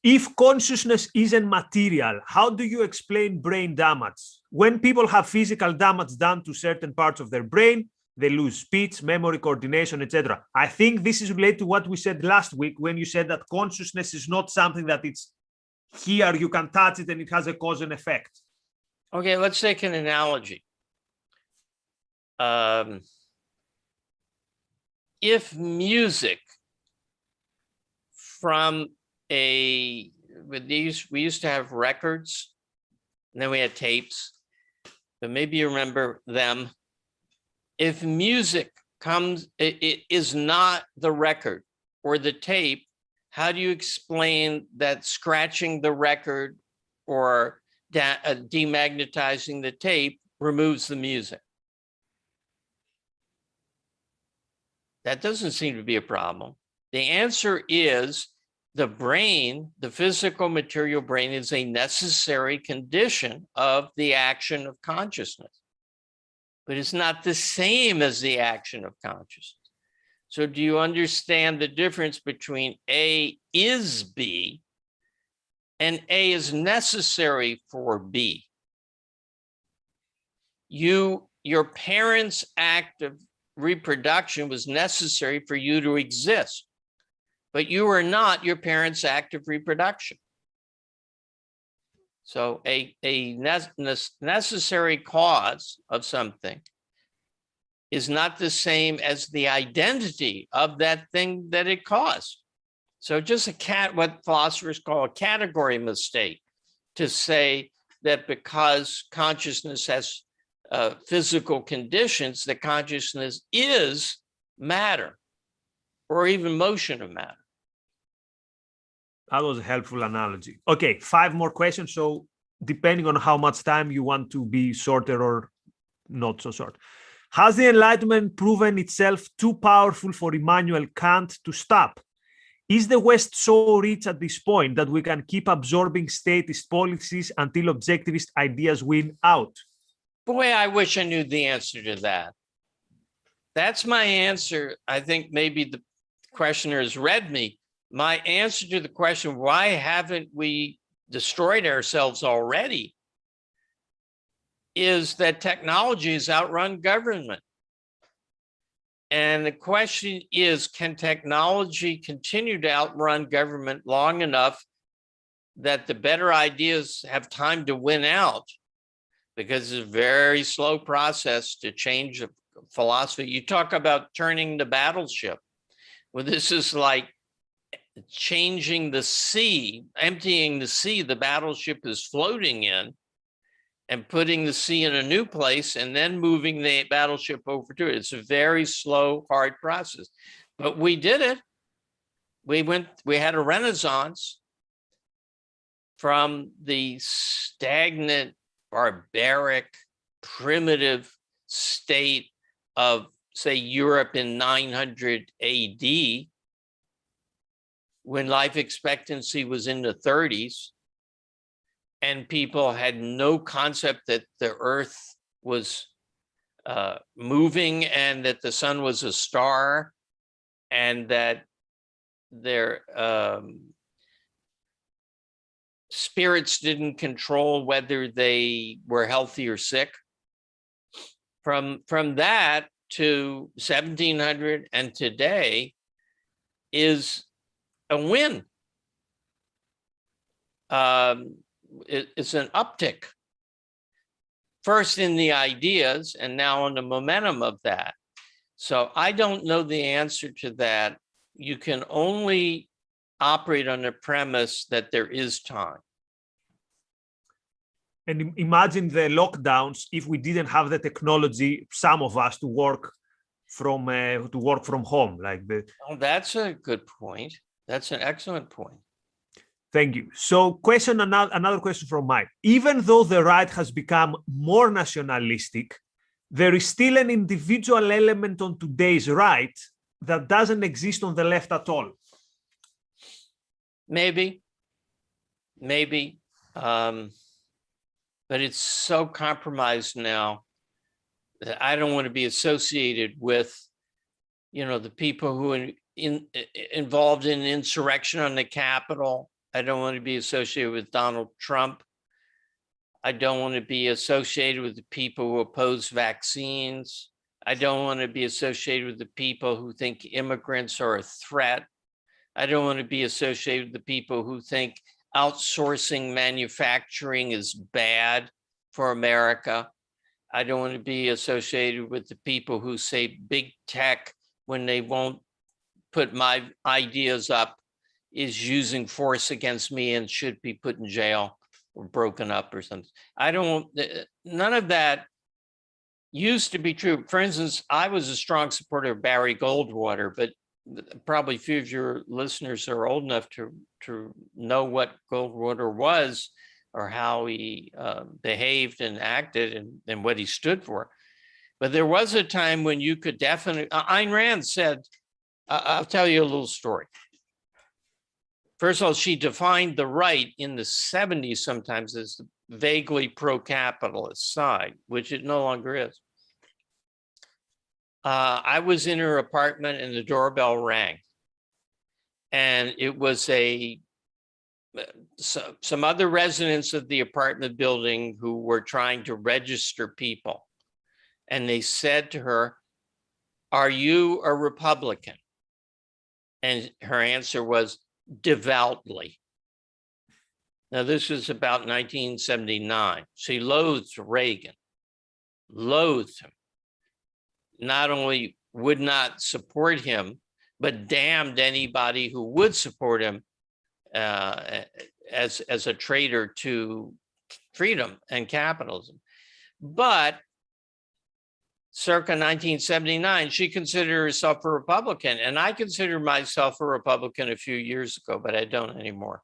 If consciousness isn't material, how do you explain brain damage? When people have physical damage done to certain parts of their brain, they lose speech, memory, coordination, etc. I think this is related to what we said last week when you said that consciousness is not something that it's here, you can touch it and it has a cause and effect. Okay, let's take an analogy. If music from we used to have records, and then we had tapes, but maybe you remember them. If music it is not the record or the tape, how do you explain that scratching the record or demagnetizing the tape removes the music? That doesn't seem to be a problem. The answer is the brain, the physical material brain, is a necessary condition of the action of consciousness, but it's not the same as the action of consciousness. So do you understand the difference between A is B and A is necessary for B? Your parents' act of reproduction was necessary for you to exist, but you are not your parents' act of reproduction. So a necessary cause of something is not the same as the identity of that thing that it caused. So just what philosophers call a category mistake to say that because consciousness has physical conditions, that consciousness is matter or even motion of matter. That was a helpful analogy. Okay, 5 more questions. So depending on how much time you want to be shorter or not so short. Has the Enlightenment proven itself too powerful for Immanuel Kant to stop? Is the West so rich at this point that we can keep absorbing statist policies until objectivist ideas win out? Boy, I wish I knew the answer to that. That's my answer. I think maybe the questioner has read me. My answer to the question, why haven't we destroyed ourselves already, is that technology has outrun government. And the question is, can technology continue to outrun government long enough that the better ideas have time to win out? Because it's a very slow process to change philosophy. You talk about turning the battleship. Well, this is like changing the sea, emptying the sea the battleship is floating in, and putting the sea in a new place, and then moving the battleship over to it. It's a very slow, hard process, but we did it. We had a renaissance from the stagnant, barbaric, primitive state of, say, Europe in 900 AD, when life expectancy was in the 30s, and people had no concept that the earth was moving and that the sun was a star, and that their spirits didn't control whether they were healthy or sick. From that to 1700 and today is a win. It's an uptick, first in the ideas and now on the momentum of that. So I don't know the answer to that. You can only operate on the premise that there is time. And imagine the lockdowns if we didn't have the technology, some of us, to work from home, like the. Oh, that's a good point. That's an excellent point. Thank you. So another question from Mike. Even though the right has become more nationalistic, there is still an individual element on today's right that doesn't exist on the left at all. Maybe. But it's so compromised now that I don't want to be associated with, the people who are involved in insurrection on the Capitol. I don't want to be associated with Donald Trump. I don't want to be associated with the people who oppose vaccines. I don't want to be associated with the people who think immigrants are a threat. I don't want to be associated with the people who think outsourcing manufacturing is bad for America. I don't want to be associated with the people who say big tech, when they won't put my ideas up, is using force against me and should be put in jail or broken up or something. None of that used to be true. For instance, I was a strong supporter of Barry Goldwater, but probably few of your listeners are old enough to know what Goldwater was or how he behaved and acted and what he stood for. But there was a time when you could definitely, Ayn Rand said, I'll tell you a little story. First of all, she defined the right in the 70s sometimes as the vaguely pro-capitalist side, which it no longer is. I was in her apartment and the doorbell rang. And it was some other residents of the apartment building who were trying to register people. And they said to her, "Are you a Republican?" And her answer was, "Devoutly." Now, this was about 1979. She loathed Reagan, loathed him. Not only would not support him, but damned anybody who would support him as a traitor to freedom and capitalism. But circa 1979, she considered herself a Republican, and I considered myself a Republican a few years ago, but I don't anymore.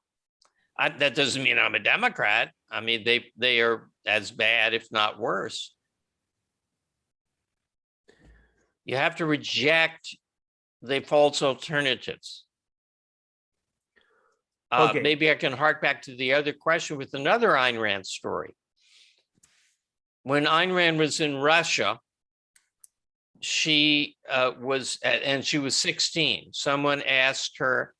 That doesn't mean I'm a Democrat. I mean, they are as bad, if not worse. You have to reject the false alternatives. Okay. Maybe I can hark back to the other question with another Ayn Rand story. When Ayn Rand was in Russia, she was 16. Someone asked her,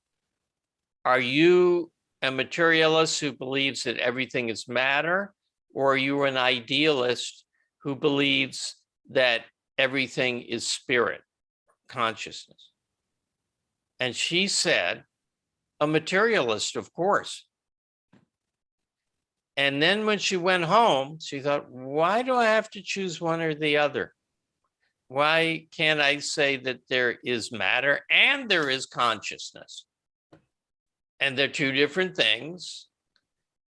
"Are you a materialist who believes that everything is matter, or are you an idealist who believes that everything is spirit, consciousness?" And she said, "A materialist, of course." And then when she went home, she thought, why do I have to choose one or the other? Why can't I say that there is matter and there is consciousness? And they're two different things,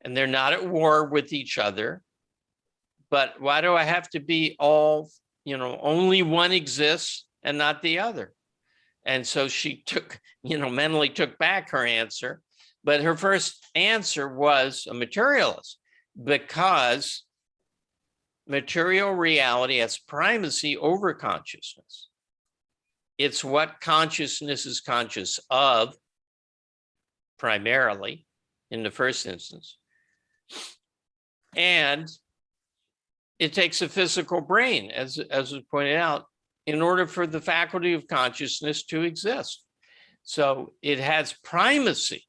and they're not at war with each other. But why do I have to be all, only one exists and not the other? And so she took, mentally took back her answer. But her first answer was a materialist, because material reality has primacy over consciousness. It's what consciousness is conscious of, primarily, in the first instance. And it takes a physical brain, as was pointed out, in order for the faculty of consciousness to exist. So it has primacy.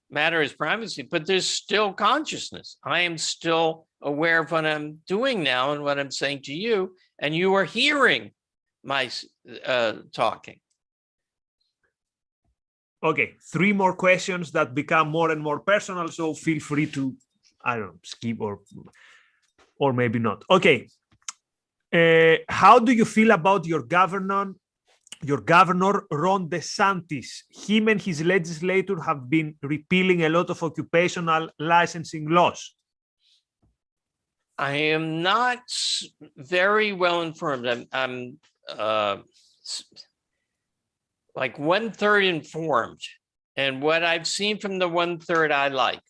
Matter is primacy, but there's still consciousness. I am still aware of what I'm doing now and what I'm saying to you, and you are hearing my talking. Okay, 3 more questions that become more and more personal, so feel free to, I don't know, skip or maybe not. Okay, how do you feel about your governor Ron DeSantis? Him and his legislature have been repealing a lot of occupational licensing laws. I am not very well informed. I'm like 1/3 informed, and what I've seen from the 1/3 I like.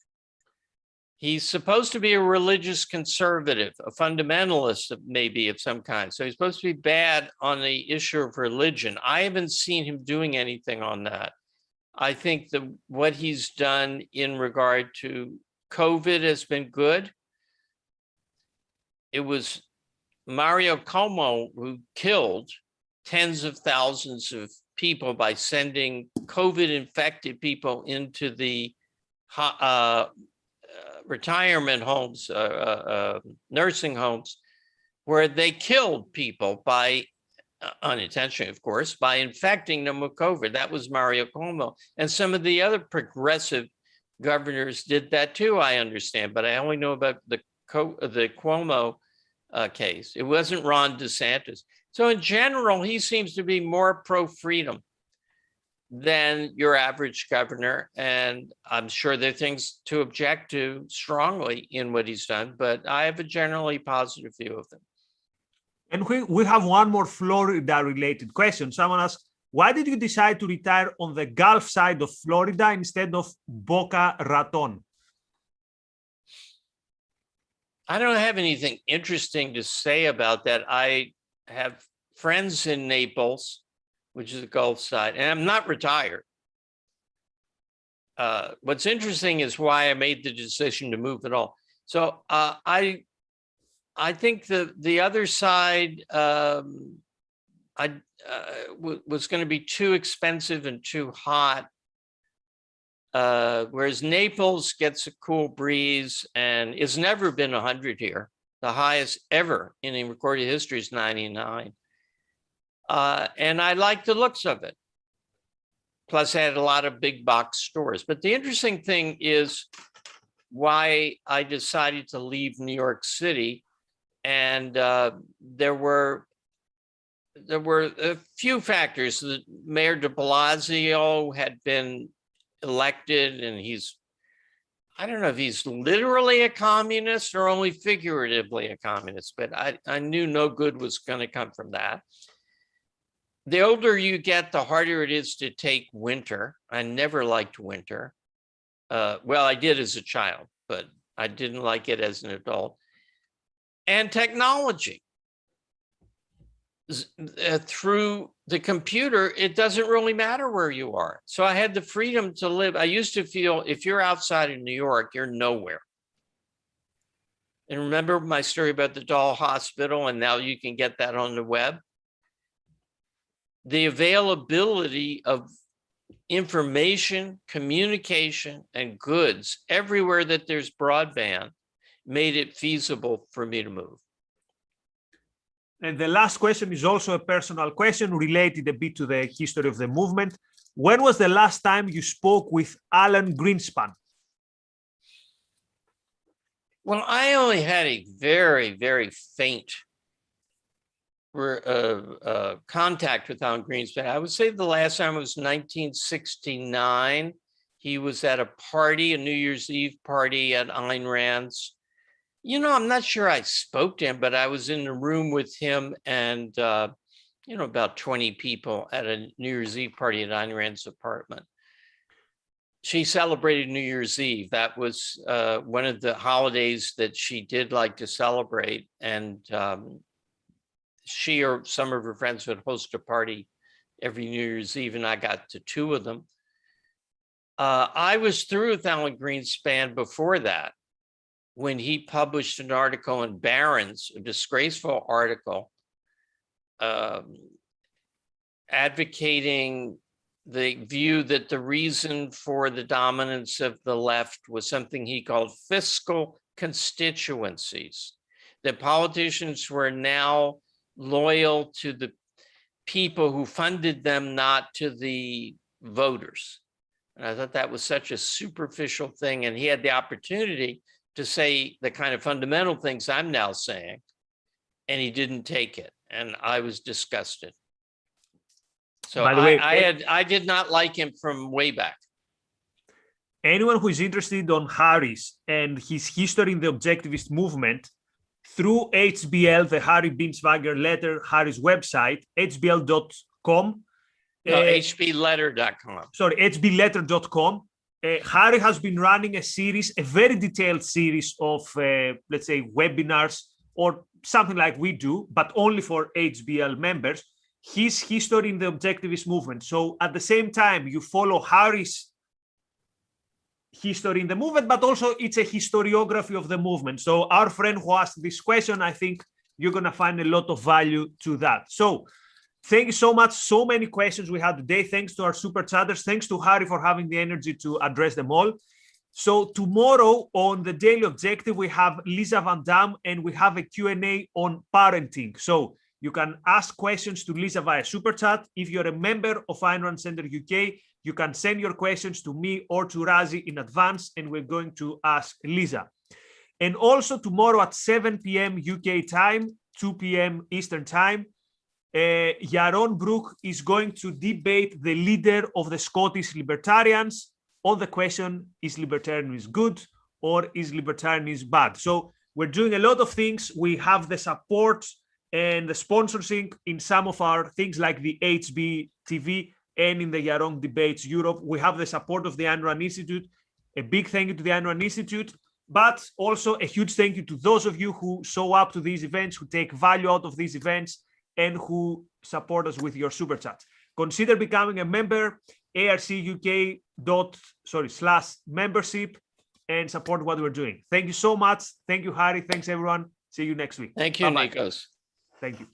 He's supposed to be a religious conservative, a fundamentalist maybe of some kind. So he's supposed to be bad on the issue of religion. I haven't seen him doing anything on that. I think that what he's done in regard to COVID has been good. It was Mario Cuomo who killed tens of thousands of people by sending COVID-infected people into the retirement homes, nursing homes, where they killed people by, unintentionally, of course, by infecting them with COVID. That was Mario Cuomo. And some of the other progressive governors did that too, I understand, but I only know about the Cuomo case. It wasn't Ron DeSantis. So in general, he seems to be more pro-freedom than your average governor. And I'm sure there are things to object to strongly in what he's done, but I have a generally positive view of them. And we have one more Florida-related question. Someone asked, why did you decide to retire on the Gulf side of Florida instead of Boca Raton? I don't have anything interesting to say about that. I have friends in Naples, which is the Gulf side, and I'm not retired. What's interesting is why I made the decision to move at all. So I think the other side was going to be too expensive and too hot. Whereas Naples gets a cool breeze, and it's never been 100 here. The highest ever in recorded history is 99. And I like the looks of it. Plus, I had a lot of big box stores. But the interesting thing is why I decided to leave New York City. And there were a few factors. The Mayor de Blasio had been elected, and I don't know if he's literally a communist or only figuratively a communist, but I knew no good was going to come from that. The older you get, the harder it is to take winter. I never liked winter. Well, I did as a child, but I didn't like it as an adult. And technology. Through the computer, it doesn't really matter where you are. So I had the freedom to live. I used to feel if you're outside of New York, you're nowhere. And remember my story about the doll hospital, and now you can get that on the web. The availability of information, communication, and goods everywhere that there's broadband made it feasible for me to move. And the last question is also a personal question related a bit to the history of the movement. When was the last time you spoke with Alan Greenspan? Well, I only had a very, very faint contact with Alan Greenspan. I would say the last time was 1969. He was at a party, a New Year's Eve party at Ayn Rand's. You know, I'm not sure I spoke to him, but I was in the room with him and, you know, about 20 people at a New Year's Eve party at Ayn Rand's apartment. She celebrated New Year's Eve. That was one of the holidays that she did like to celebrate. And she or some of her friends would host a party every New Year's Eve, and I got to two of them. I was through with Alan Greenspan before that, when he published an article in Barron's, a disgraceful article, advocating the view that the reason for the dominance of the left was something he called fiscal constituencies, that politicians were now loyal to the people who funded them, not to the voters. And I thought that was such a superficial thing. And he had the opportunity to say the kind of fundamental things I'm now saying, and he didn't take it. And I was disgusted. So By the way, I did not like him from way back. Anyone who is interested on Harris and his history in the objectivist movement, through HBL, the Harry Binswanger letter, Harry's website, hbl.com. No, hbletter.com. Sorry, hbletter.com. Harry has been running a series, a very detailed series of, let's say, webinars or something like we do, but only for HBL members, his history in the objectivist movement. So at the same time, you follow Harry's history in the movement, but also it's a historiography of the movement. So our friend who asked this question, I think you're going to find a lot of value to that. So thank you so much. So many questions we had today. Thanks to our super chatters. Thanks to Harry for having the energy to address them all. So tomorrow on the Daily Objective, we have Lisa Van Dam and we have a Q&A on parenting. So you can ask questions to Lisa via super chat. If you're a member of Ayn Rand Center UK, you can send your questions to me or to Razi in advance, and we're going to ask Lisa. And also tomorrow at 7 p.m. UK time, 2 p.m. Eastern time, Yaron Brook is going to debate the leader of the Scottish Libertarians on the question, is libertarianism good or is libertarianism bad? So we're doing a lot of things. We have the support and the sponsorship in some of our things like the HBTV and in the Yaron Debates Europe. We have the support of the Ayn Rand Institute. A big thank you to the Ayn Rand Institute, but also a huge thank you to those of you who show up to these events, who take value out of these events, and who support us with your super chat. Consider becoming a member, arcuk.com/membership, and support what we're doing. Thank you so much. Thank you, Harry. Thanks, everyone. See you next week. Thank you, Bye-bye. Nikos. Thank you.